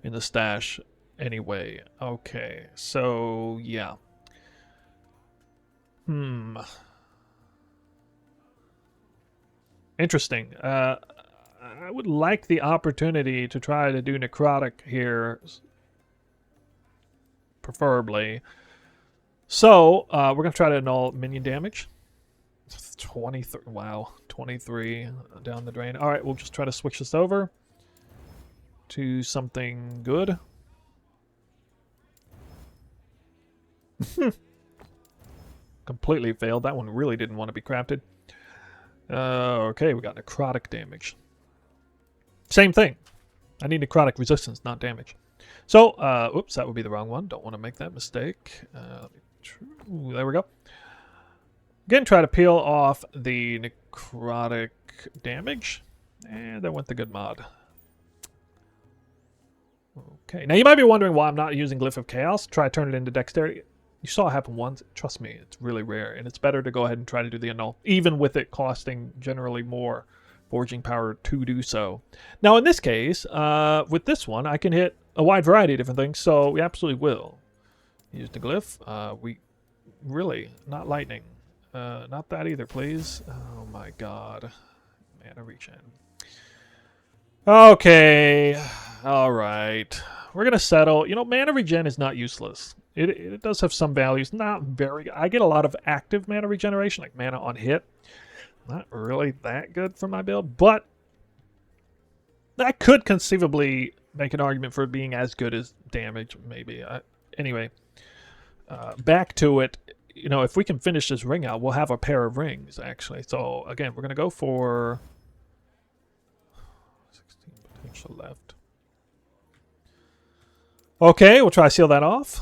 in the stash anyway. Okay, so yeah. Interesting. I would like the opportunity to try to do necrotic here, preferably. So, we're going to try to annul minion damage. 23. Wow. 23 down the drain. Alright, we'll just try to switch this over to something good. Completely failed. That one really didn't want to be crafted. Okay, we got necrotic damage. Same thing. I need necrotic resistance, not damage. So, oops, that would be the wrong one. Don't want to make that mistake. Ooh, there we go. Again, try to peel off the necrotic damage. And that went the good mod. Okay, now you might be wondering why I'm not using Glyph of Chaos. Try to turn it into Dexterity. You saw it happen once. Trust me, it's really rare. And it's better to go ahead and try to do the annul, even with it costing generally more forging power to do so. Now, in this case, with this one, I can hit a wide variety of different things, so we absolutely will. Use the Glyph. We really, not lightning. Not that either, please. Oh my god. Mana regen. Okay. Alright. We're going to settle. You know, mana regen is not useless. It does have some values. Not very... I get a lot of active mana regeneration, like mana on hit. Not really that good for my build, but I could conceivably make an argument for it being as good as damage, maybe. Anyway, back to it. You know, if we can finish this ring out, we'll have a pair of rings, actually. So, again, we're going to go for 16 potential left. Okay, we'll try to seal that off.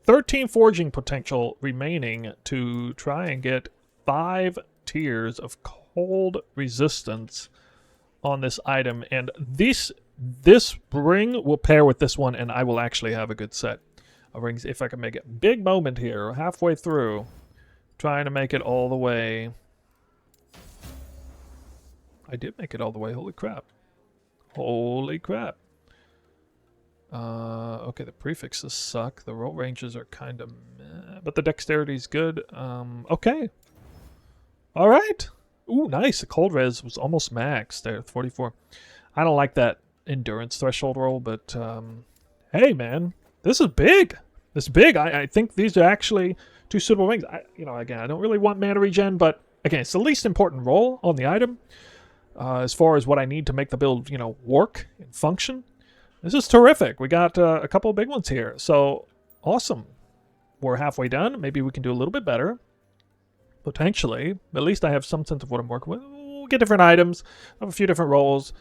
13 forging potential remaining to try and get 5 tiers of cold resistance on this item. And this ring will pair with this one, and I will actually have a good set of rings if I can make it. Big moment here, halfway through, trying to make it all the way. I did make it all the way. Holy crap. Holy crap. Okay, the prefixes suck. The roll ranges are kind of meh, but the dexterity is good. Okay. All right. Ooh, nice. The cold res was almost max there, 44. I don't like that endurance threshold roll, but hey, man, this is big. This is big. I think these are actually 2 suitable rings. Again, I don't really want mana regen, but again, it's the least important roll on the item as far as what I need to make the build, work and function. This is terrific. We got a couple of big ones here. So, awesome. We're halfway done. Maybe we can do a little bit better. Potentially. At least I have some sense of what I'm working with. We'll get different items. Have a few different rolls.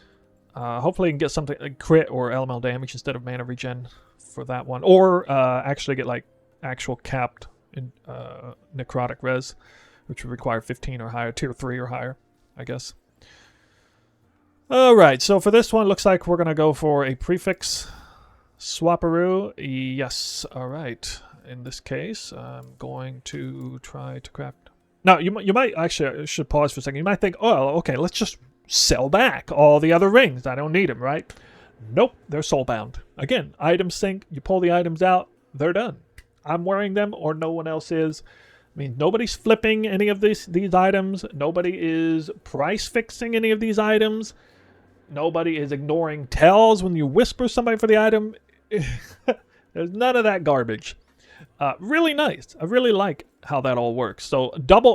Hopefully I can get something like crit or elemental damage instead of mana regen for that one. Or actually get like actual capped in, necrotic res, which would require 15 or higher, tier 3 or higher, I guess. Alright, so for this one, looks like we're going to go for a prefix swapperoo. Yes, alright. In this case, I'm going to try to craft... Now, you might... Actually, I should pause for a second. You might think, oh, okay, let's just sell back all the other rings. I don't need them, right? Nope, they're soulbound. Again, items sync. You pull the items out, they're done. I'm wearing them or no one else is. I mean, nobody's flipping any of these items. Nobody is price fixing any of these items. Nobody is ignoring tells when you whisper somebody for the item. There's none of that garbage. Really nice. I really like how that all works. So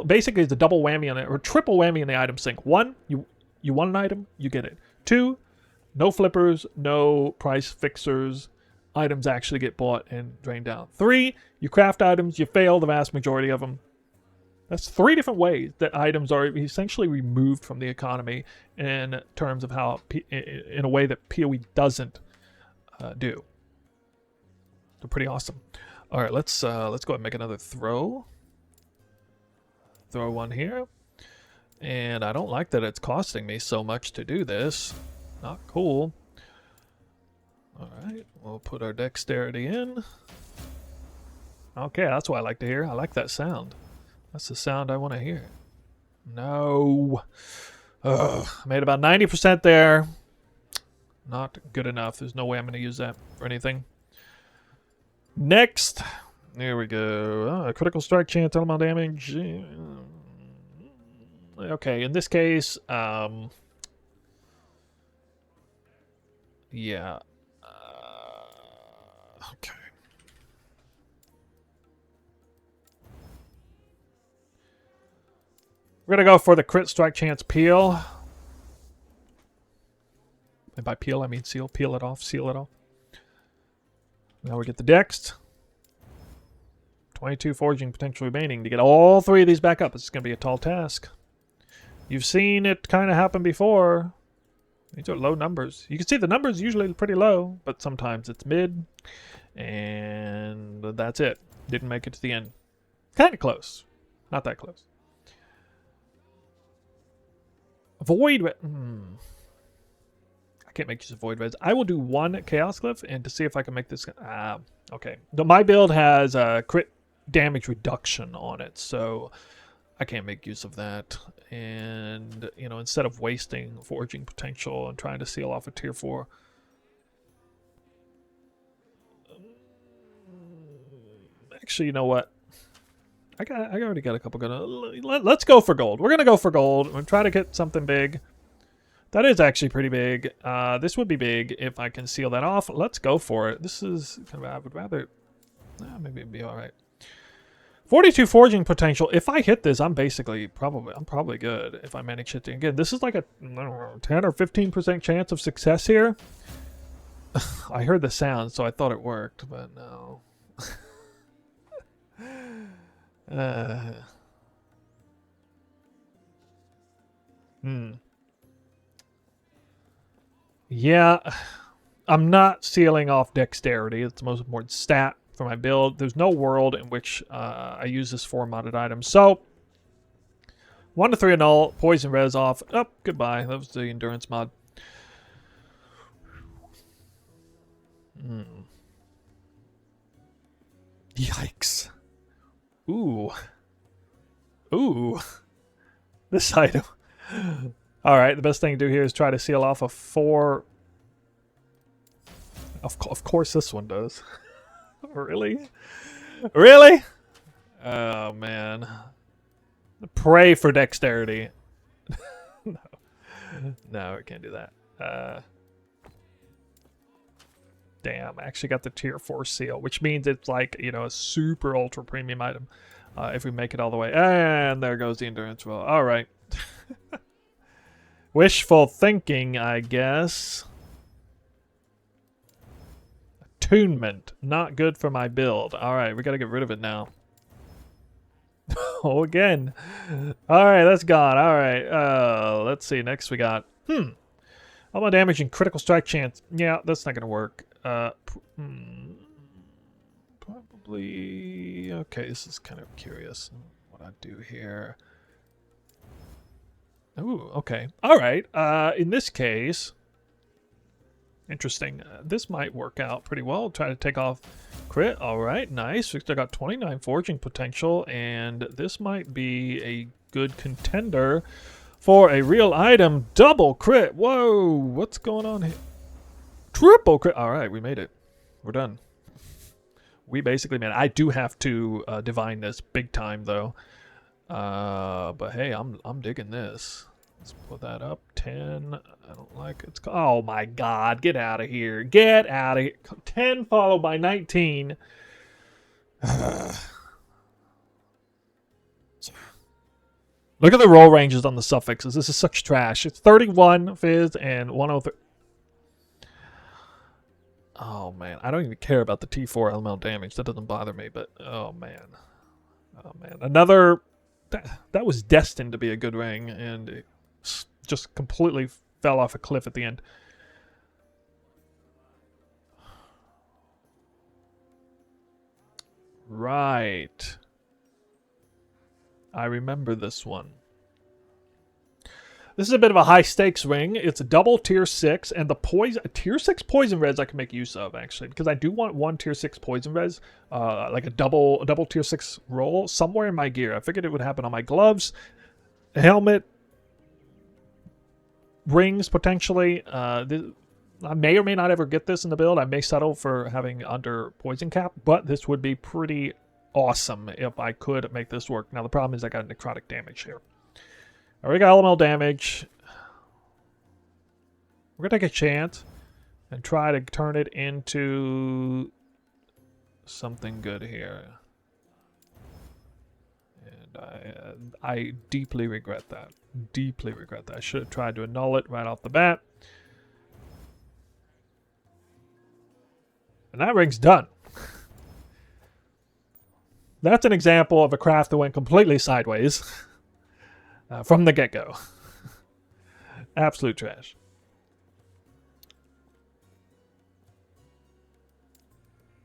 basically it's a double whammy on it, or triple whammy in the item sync. 1, you want an item, you get it. 2, no flippers, no price fixers. Items actually get bought and drained down. 3, you craft items, you fail the vast majority of them. That's 3 different ways that items are essentially removed from the economy in terms of how, in a way that PoE doesn't do. So pretty awesome. All right, let's go ahead and make another throw. Throw one here. And I don't like that it's costing me so much to do this. Not cool. All right, we'll put our dexterity in. Okay, that's what I like to hear. I like that sound. That's the sound I want to hear. No. Ugh, I made about 90% there. Not good enough. There's no way I'm going to use that for anything. Next. There we go. Critical strike chance, elemental damage. Okay, in this case, yeah. Okay. We're going to go for the crit strike chance peel. And by peel, I mean seal. Peel it off, seal it off. Now we get the dex. 22 forging potential remaining to get all 3 of these back up. It's going to be a tall task. You've seen it kind of happen before. These are low numbers. You can see the numbers usually pretty low, but sometimes it's mid. And that's it. Didn't make it to the end. Kind of close. Not that close. Void. I can't make use of void res. I will do 1 chaos glyph and to see if I can make this. Okay. My build has a crit damage reduction on it, so I can't make use of that. And instead of wasting forging potential and trying to seal off a tier 4, actually, you know what? I already got a couple good. Let's go for gold. We're gonna go for gold. We're gonna try to get something big. That is actually pretty big. This would be big if I can seal that off. Let's go for it. This is kind of, I would rather. Maybe it'd be all right. 42 forging potential. If I hit this, I'm probably good if I manage hitting. Again, this is like a 10 or 15% chance of success here. I heard the sound, so I thought it worked, but no. Yeah, I'm not sealing off dexterity. It's the most important stat. for my build. There's no world in which I use this for modded items. So 1 to 3 annul, poison res off. Oh, goodbye. That was the endurance mod. Yikes. Ooh. Ooh. This item. Alright, the best thing to do here is try to seal off a 4. Of course this one does. Really? Really? Oh, man. Pray for dexterity. No. No, I can't do that. Damn, I actually got the tier 4 seal, which means it's like, you know, a super ultra premium item if we make it all the way. And there goes the endurance roll. All right. Wishful thinking, I guess. Attunement. Not good for my build. All right, we got to get rid of it now. Oh, again. All right, that's gone. All right. Let's see. Next we got... All my damage and critical strike chance. Yeah, that's not going to work. Probably... Okay, this is kind of curious what I do here. Ooh, okay. All right. In this case... Interesting. This might work out pretty well. Try to take off crit. All right, nice. We still got 29 forging potential, and this might be a good contender for a real item. Double crit. Whoa, what's going on here? Triple crit. All right, we made it. We're done. We basically made it. I do have to divine this big time, though. But hey, I'm digging this. Let's put that up. 10. I don't like it. Oh my god. Get out of here. Get out of here. 10 followed by 19. Look at the roll ranges on the suffixes. This is such trash. It's 31 fizz and 103. Oh man. I don't even care about the T4 elemental damage. That doesn't bother me. But oh man. Oh man. Another. That was destined to be a good ring. And it just completely fell off a cliff at the end. Right. I remember this one. This is a bit of a high stakes ring. It's a double tier 6, and the poison tier 6 poison res I can make use of actually, because I do want 1 tier 6 poison res, like a double tier 6 roll somewhere in my gear. I figured it would happen on my gloves, helmet, rings potentially. I may or may not ever get this in the build. I may settle for having under poison cap, but this would be pretty awesome if I could make this work. Now the problem is I got necrotic damage here. I already got elemental damage. We're gonna take a chance and try to turn it into something good here. And I deeply regret that. Deeply regret that. I should have tried to annul it right off the bat. And that ring's done. That's an example of a craft that went completely sideways from the get-go. Absolute trash.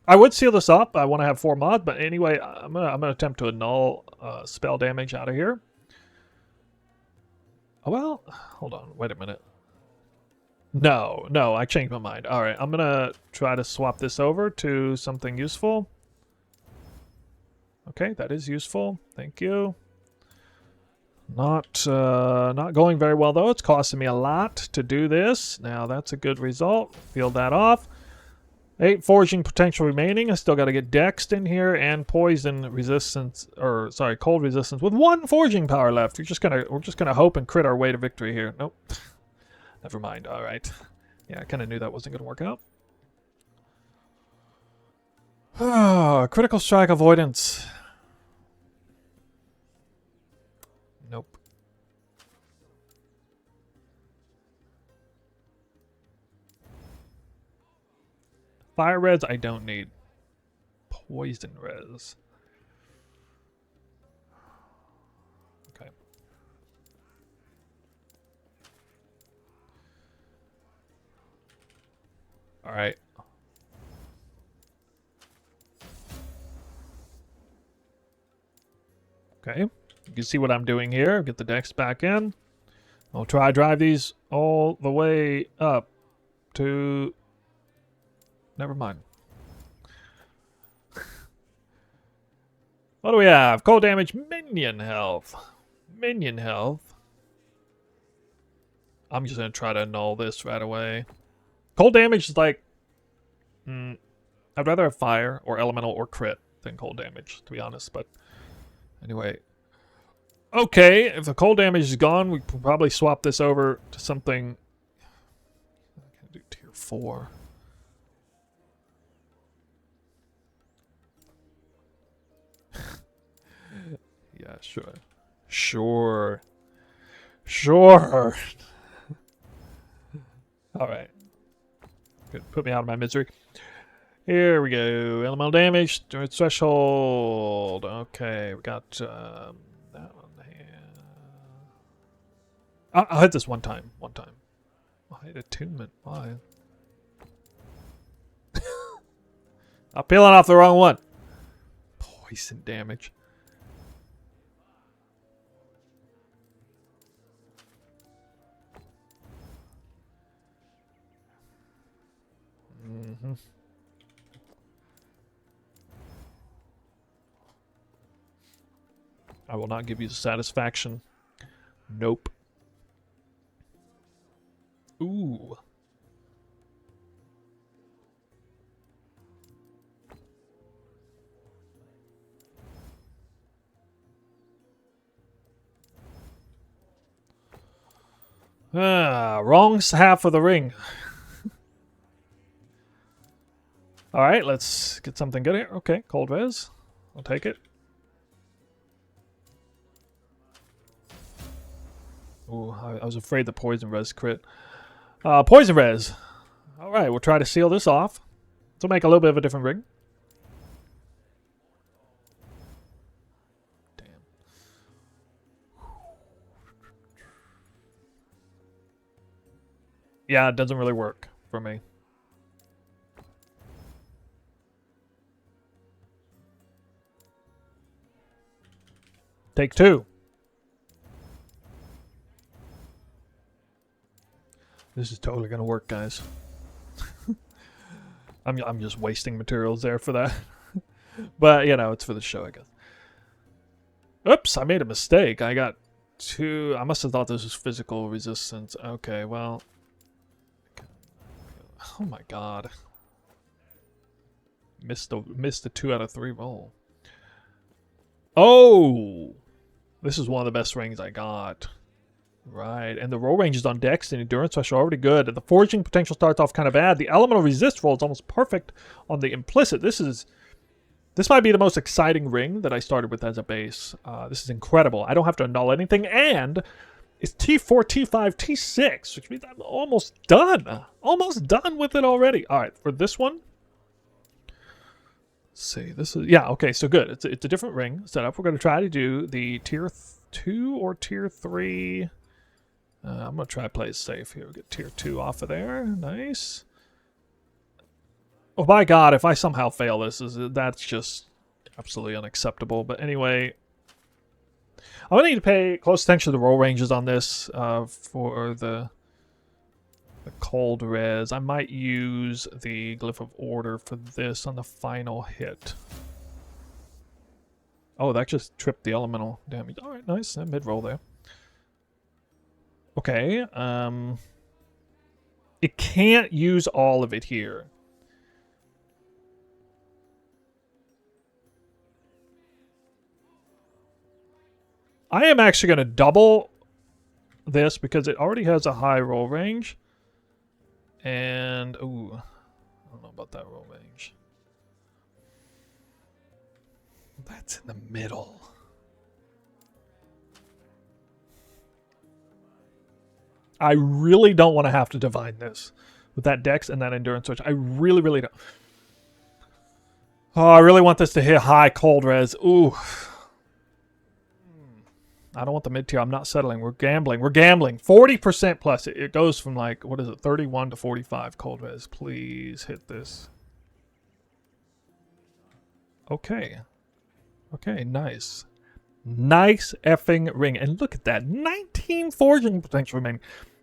I would seal this up. I want to have 4 mods, but anyway, I'm gonna attempt to annul spell damage out of here. Oh, well, hold on. Wait a minute. No, I changed my mind. All right, I'm gonna try to swap this over to something useful. Okay, that is useful. Thank you. Not going very well though. It's costing me a lot to do this. Now that's a good result. Field that off. 8 forging potential remaining. I still got to get dexed in here and poison resistance, or sorry, cold resistance with 1 forging power left. We're just gonna hope and crit our way to victory here. Nope. Never mind. All right. Yeah, I kind of knew that wasn't gonna work out. Critical strike avoidance. Nope. Fire res I don't need. Poison res. Okay. Alright. Okay, you can see what I'm doing here. Get the decks back in. I'll try to drive these all the way up to... Never mind. What do we have? Cold damage, minion health. Minion health. I'm just going to try to annul this right away. Cold damage is like... I'd rather have fire or elemental or crit than cold damage, to be honest. But anyway. Okay, if the cold damage is gone, we can probably swap this over to something... I can do tier 4. Yeah, sure. Sure. Sure. Alright. Good. Put me out of my misery. Here we go. Elemental damage. Threshold. Okay, we got that one here. I'll hit this one time. One time. I hit attunement. Why? I'm peeling off the wrong one. Poison damage. Mm-hmm. I will not give you the satisfaction. Nope. Ooh. Wrong half of the ring. Alright, let's get something good here. Okay, cold res. I'll take it. Ooh, I was afraid the poison res crit. Poison res. Alright, we'll try to seal this off. This will make a little bit of a different ring. Damn. Yeah, it doesn't really work for me. Take 2. This is totally gonna work, guys. I'm just wasting materials there for that. But, you know, it's for the show, I guess. Oops, I made a mistake. I got 2... I must have thought this was physical resistance. Okay, well... Oh my god. Missed a 2 out of 3 roll. Oh! This is one of the best rings I got. Right, and the roll ranges on Dex and Endurance are already good. The foraging potential starts off kind of bad. The elemental resist roll is almost perfect on the implicit. This might be the most exciting ring that I started with as a base. This is incredible. I don't have to annul anything, and it's T4, T5, T6, which means I'm almost done. Almost done with it already. All right, for this one, let's see. This is okay. So good. It's a different ring setup. We're going to try to do the tier 2 or tier 3. I'm going to try to play it safe here. We'll get tier 2 off of there. Nice. Oh my god, if I somehow fail this, that's just absolutely unacceptable. But anyway, I'm going to need to pay close attention to the roll ranges on this for the cold res. I might use the Glyph of Order for this on the final hit. Oh, that just tripped the elemental damage. Alright, nice. Mid-roll there. Okay, it can't use all of it here. I am actually going to double this because it already has a high roll range. And, ooh, I don't know about that roll range. That's in the middle. I really don't want to have to divine this with that Dex and that Endurance switch. I really, really don't. Oh, I really want this to hit high cold res. Ooh. I don't want the mid-tier. I'm not settling. We're gambling. We're gambling. 40% plus. It goes from like, what is it, 31 to 45 cold res. Please hit this. Okay. Okay, nice. Nice effing ring. And look at that. 19 forging potential remaining.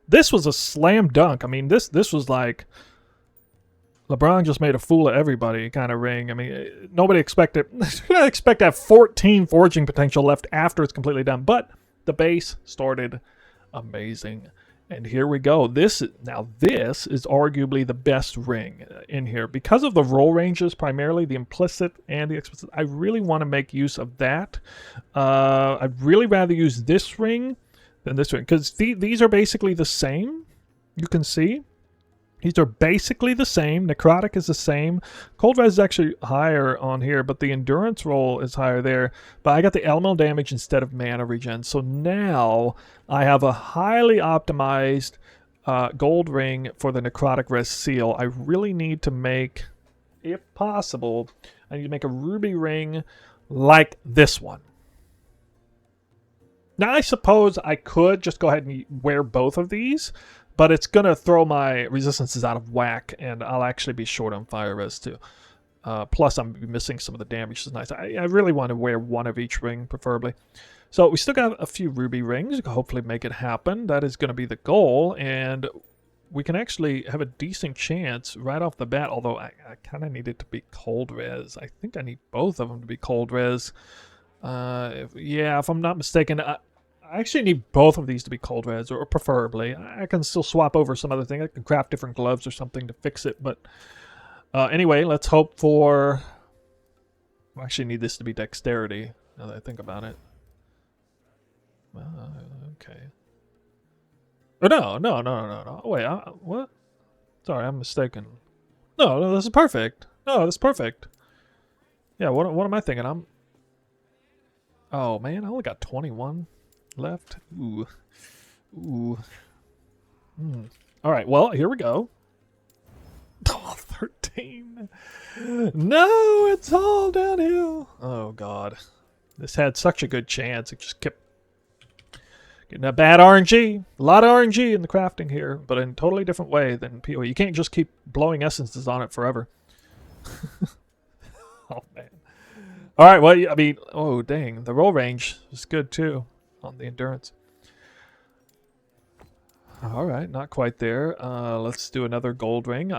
This was a slam dunk. I mean, this was like LeBron just made a fool of everybody kind of ring. I mean, nobody expected I expect to have 14 forging potential left after it's completely done. But the base started amazing. And here we go. This is arguably the best ring in here. Because of the roll ranges, primarily the implicit and the explicit, I really want to make use of that. I'd really rather use this ring than this ring. Because these are basically the same. You can see. These are basically the same. Necrotic is the same. Cold Res is actually higher on here, but the endurance roll is higher there. But I got the elemental damage instead of mana regen. So now I have a highly optimized gold ring for the Necrotic Res seal. I really need to make, if possible, I need to make a ruby ring like this one. Now I suppose I could just go ahead and wear both of these, but it's going to throw my resistances out of whack, and I'll actually be short on fire res too. Plus, I'm missing some of the damage. It's nice. I really want to wear one of each ring, preferably. So we still got a few ruby rings. We can hopefully make it happen. That is going to be the goal, and we can actually have a decent chance right off the bat, although I kind of need it to be cold res. I think I need both of them to be cold res. If I'm not mistaken, I actually need both of these to be cold res, or preferably. I can still swap over some other thing. I can craft different gloves or something to fix it. But anyway, let's hope for... I actually need this to be dexterity, now that I think about it. Okay. Oh, no. Wait, what? Sorry, I'm mistaken. No, this is perfect. No, this is perfect. Yeah, what am I thinking? Oh, man, I only got 21 left. Ooh. All right, well, here we go. Oh, 13. No, it's all downhill. Oh, God. This had such a good chance. It just kept getting a bad RNG. A lot of RNG in the crafting here, but in a totally different way than PoE. You can't just keep blowing essences on it forever. Oh, man. All right, well, I mean, oh, dang. The roll range is good, too, on the endurance. All right, not quite there. Let's do another gold ring.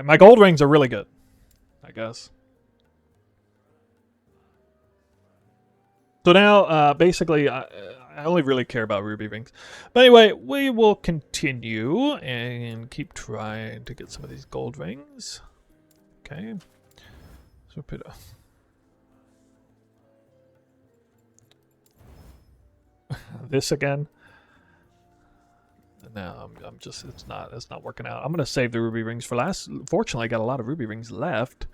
My gold rings are really good, I guess. So now, basically, I only really care about ruby rings. But anyway, we will continue and keep trying to get some of these gold rings. Okay. So put this again. No, I'm just it's not working out. I'm gonna save the ruby rings for last. Fortunately, I got a lot of ruby rings left.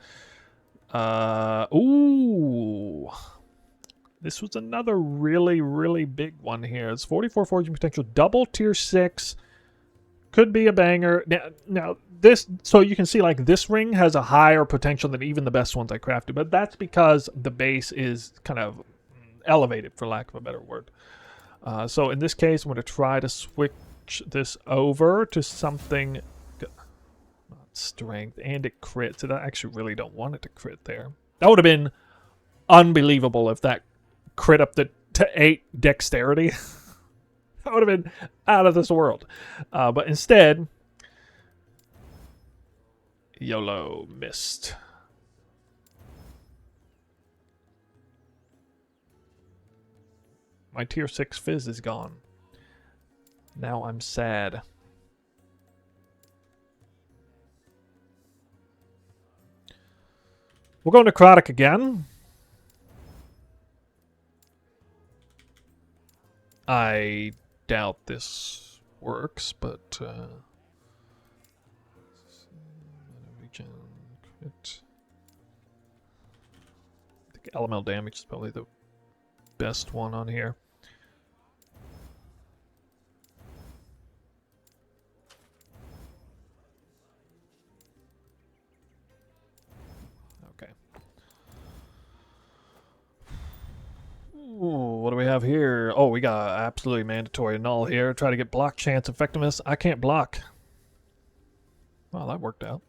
Ooh. This was another really big one here. It's 44 forging potential, double tier 6. Could be a banger. Now this, so you can see like this ring has a higher potential than even the best ones I crafted, but that's because the base is kind of elevated, for lack of a better word. So in this case, I'm going to try to switch this over to something, not strength, and it crits. So I actually really don't want it to crit there. That would have been unbelievable if that crit up to 8 dexterity. That would have been out of this world. But instead, YOLO, missed. My tier 6 fizz is gone. Now I'm sad. We'll go Necrotic again. I doubt this works, but regen, crit. I think elemental damage is probably the best one on here. Okay. Ooh, what do we have here? Oh, we got absolutely mandatory null here. Try to get block chance effectiveness. I can't block. Well, that worked out.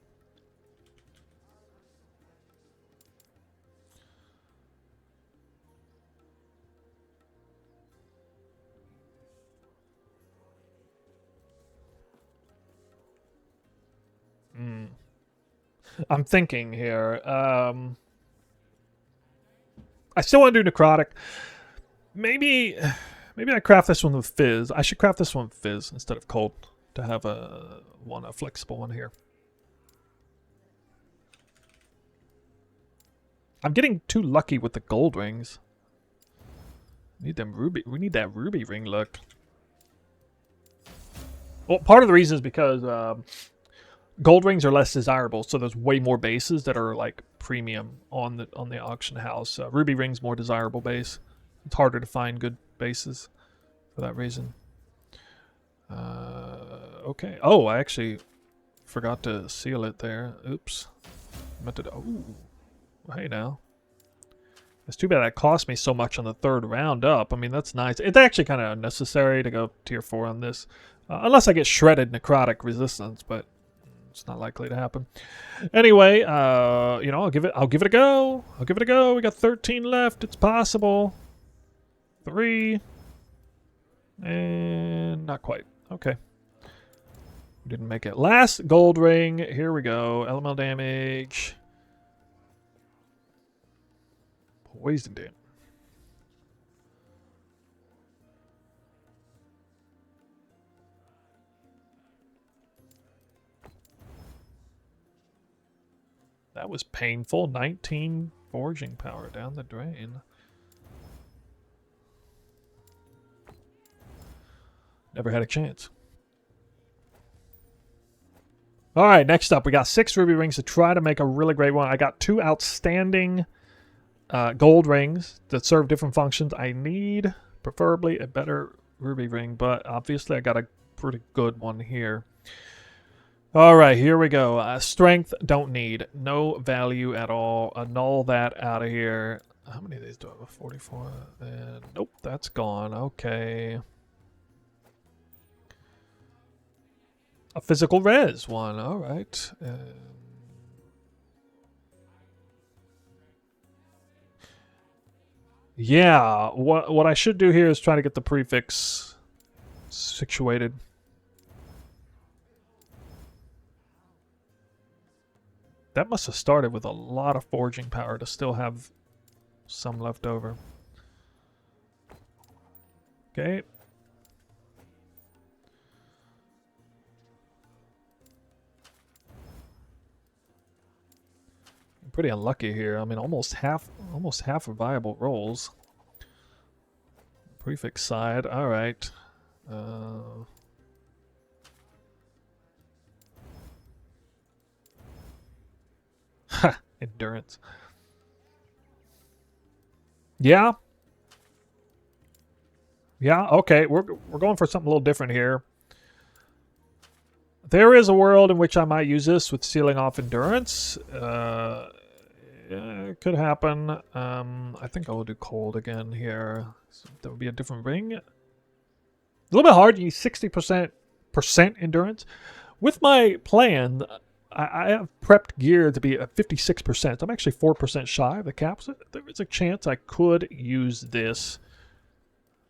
I'm thinking here. I still want to do necrotic. Maybe I craft this one with fizz. I should craft this one with fizz instead of cold to have a flexible one here. I'm getting too lucky with the gold rings. Need them ruby. We need that ruby ring look. Well, part of the reason is because gold rings are less desirable, so there's way more bases that are like premium on the auction house. Ruby rings more desirable base. It's harder to find good bases for that reason. Okay. Oh, I actually forgot to seal it there. Oops. I meant to. Oh, hey now. It's too bad that cost me so much on the third round up. I mean, that's nice. It's actually kind of unnecessary to go tier 4 on this. Unless I get shredded necrotic resistance, but it's not likely to happen. Anyway, you know, I'll give it a go. I'll give it a go. We got 13 left. It's possible. 3. And not quite. Okay. We didn't make it. Last gold ring. Here we go. Elemental damage. Poison damage. That was painful. 19 forging power down the drain. Never had a chance. All right, next up, we got 6 ruby rings to try to make a really great one. I got 2 outstanding gold rings that serve different functions. I need, preferably, a better ruby ring, but obviously I got a pretty good one here. All right, here we go. Strength, don't need. No value at all. Annul that out of here. How many of these do I have? 44? And nope, that's gone. Okay. A physical res one. All right. Yeah, what I should do here is try to get the prefix situated. That must have started with a lot of forging power to still have some left over. Okay. I'm pretty unlucky here. I mean, almost half of viable rolls. Prefix side. All right. Endurance. Yeah. Yeah, okay. We're going for something a little different here. There is a world in which I might use this with sealing off endurance. Yeah, it could happen. I think I will do cold again here. So that would be a different ring. A little bit hard. You need 60% endurance. With my plan, I have prepped gear to be at 56%. I'm actually 4% shy of the cap. So there is a chance I could use this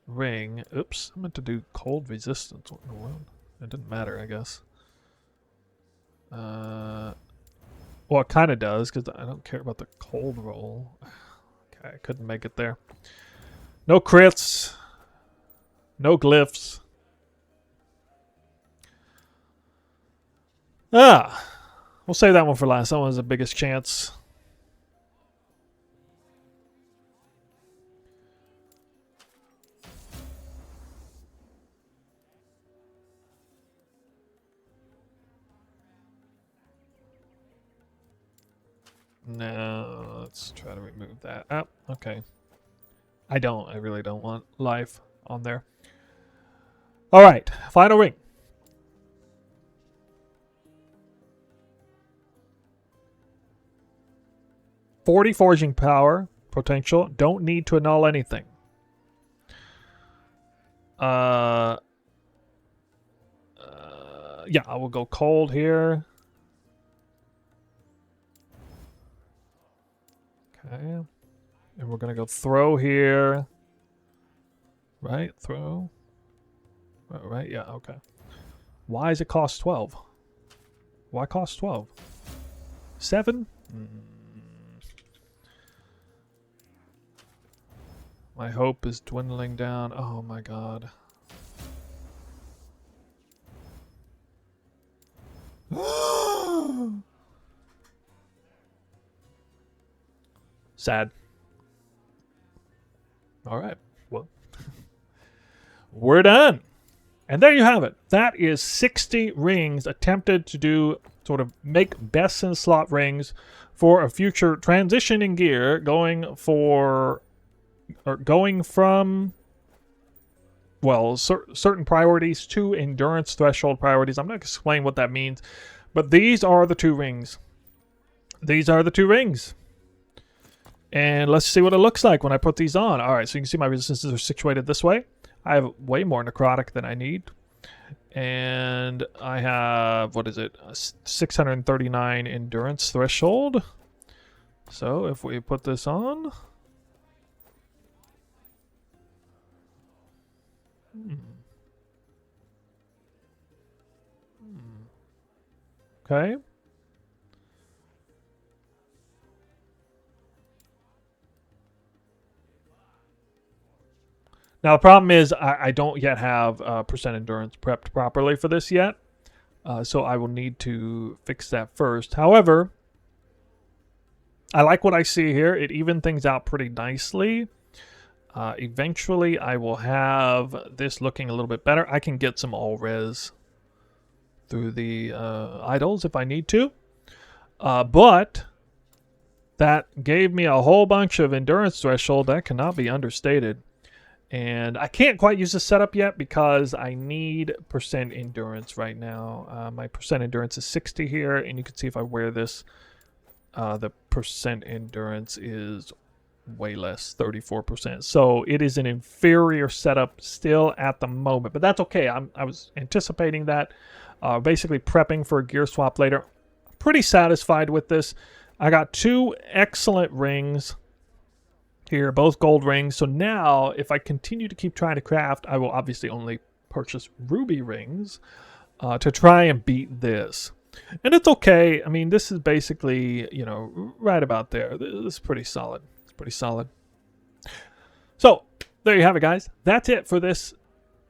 ring. Oops, I meant to do cold resistance. What in the world? It didn't matter, I guess. Well, it kind of does, because I don't care about the cold roll. Okay, I couldn't make it there. No crits. No glyphs. Ah, we'll save that one for last. That one has the biggest chance. No, let's try to remove that. Oh, okay. I really don't want life on there. All right, final ring. 40 forging power potential. Don't need to annul anything. Yeah, I will go cold here. Okay. And we're going to go throw here. Right? Throw. Right? Yeah, okay. Why does it cost 12? Why cost 12? 7? My hope is dwindling down. Oh my god. Sad. Alright, well. We're done. And there you have it. That is 60 rings attempted to do sort of make best in slot rings for a future transition in gear going from well, certain priorities to endurance threshold priorities. I'm not going to explain what that means, but these are the 2 rings. These are the 2 rings. And let's see what it looks like when I put these on. All right, so you can see my resistances are situated this way. I have way more necrotic than I need. And I have, what is it, 639 endurance threshold. So if we put this on... Okay. Now, the problem is I don't yet have percent endurance prepped properly for this yet. So I will need to fix that first. However, I like what I see here. It evened things out pretty nicely. Eventually, I will have this looking a little bit better. I can get some all-res through the idols if I need to. But that gave me a whole bunch of endurance threshold. That cannot be understated. And I can't quite use this setup yet because I need percent endurance right now. My percent endurance is 60 here, and you can see if I wear this, the percent endurance is way less, 34%. So it is an inferior setup still at the moment, but that's okay. I was anticipating that, basically prepping for a gear swap later. Pretty satisfied with this. I got 2 excellent rings here, both gold rings. So now if I continue to keep trying to craft, I will obviously only purchase ruby rings to try and beat this. And it's okay. I mean, this is basically, you know, right about there. This is pretty solid. It's pretty solid. So there you have it, guys. That's it for this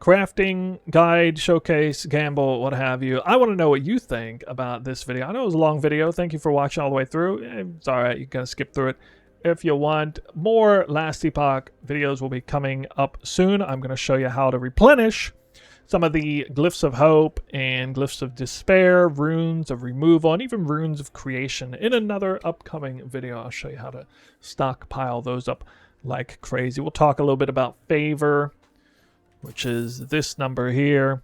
crafting guide, showcase, gamble, what have you. I want to know what you think about this video. I know it was a long video. Thank you for watching all the way through. It's all right. You can skip through it. If you want more Last Epoch videos will be coming up soon. I'm going to show you how to replenish some of the glyphs of hope and glyphs of despair, runes of removal, and even runes of creation. In another upcoming video, I'll show you how to stockpile those up like crazy. We'll talk a little bit about favor, which is this number here,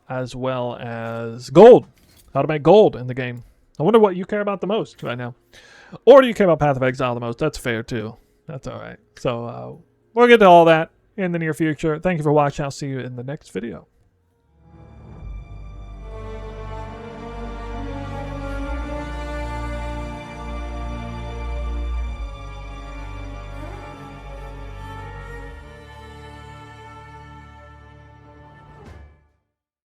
as well as gold, how to make gold in the game. I wonder what you care about the most right now. Or do you care about Path of Exile the most? That's fair too. That's all right. So we'll get to all that in the near future. Thank you for watching. I'll see you in the next video.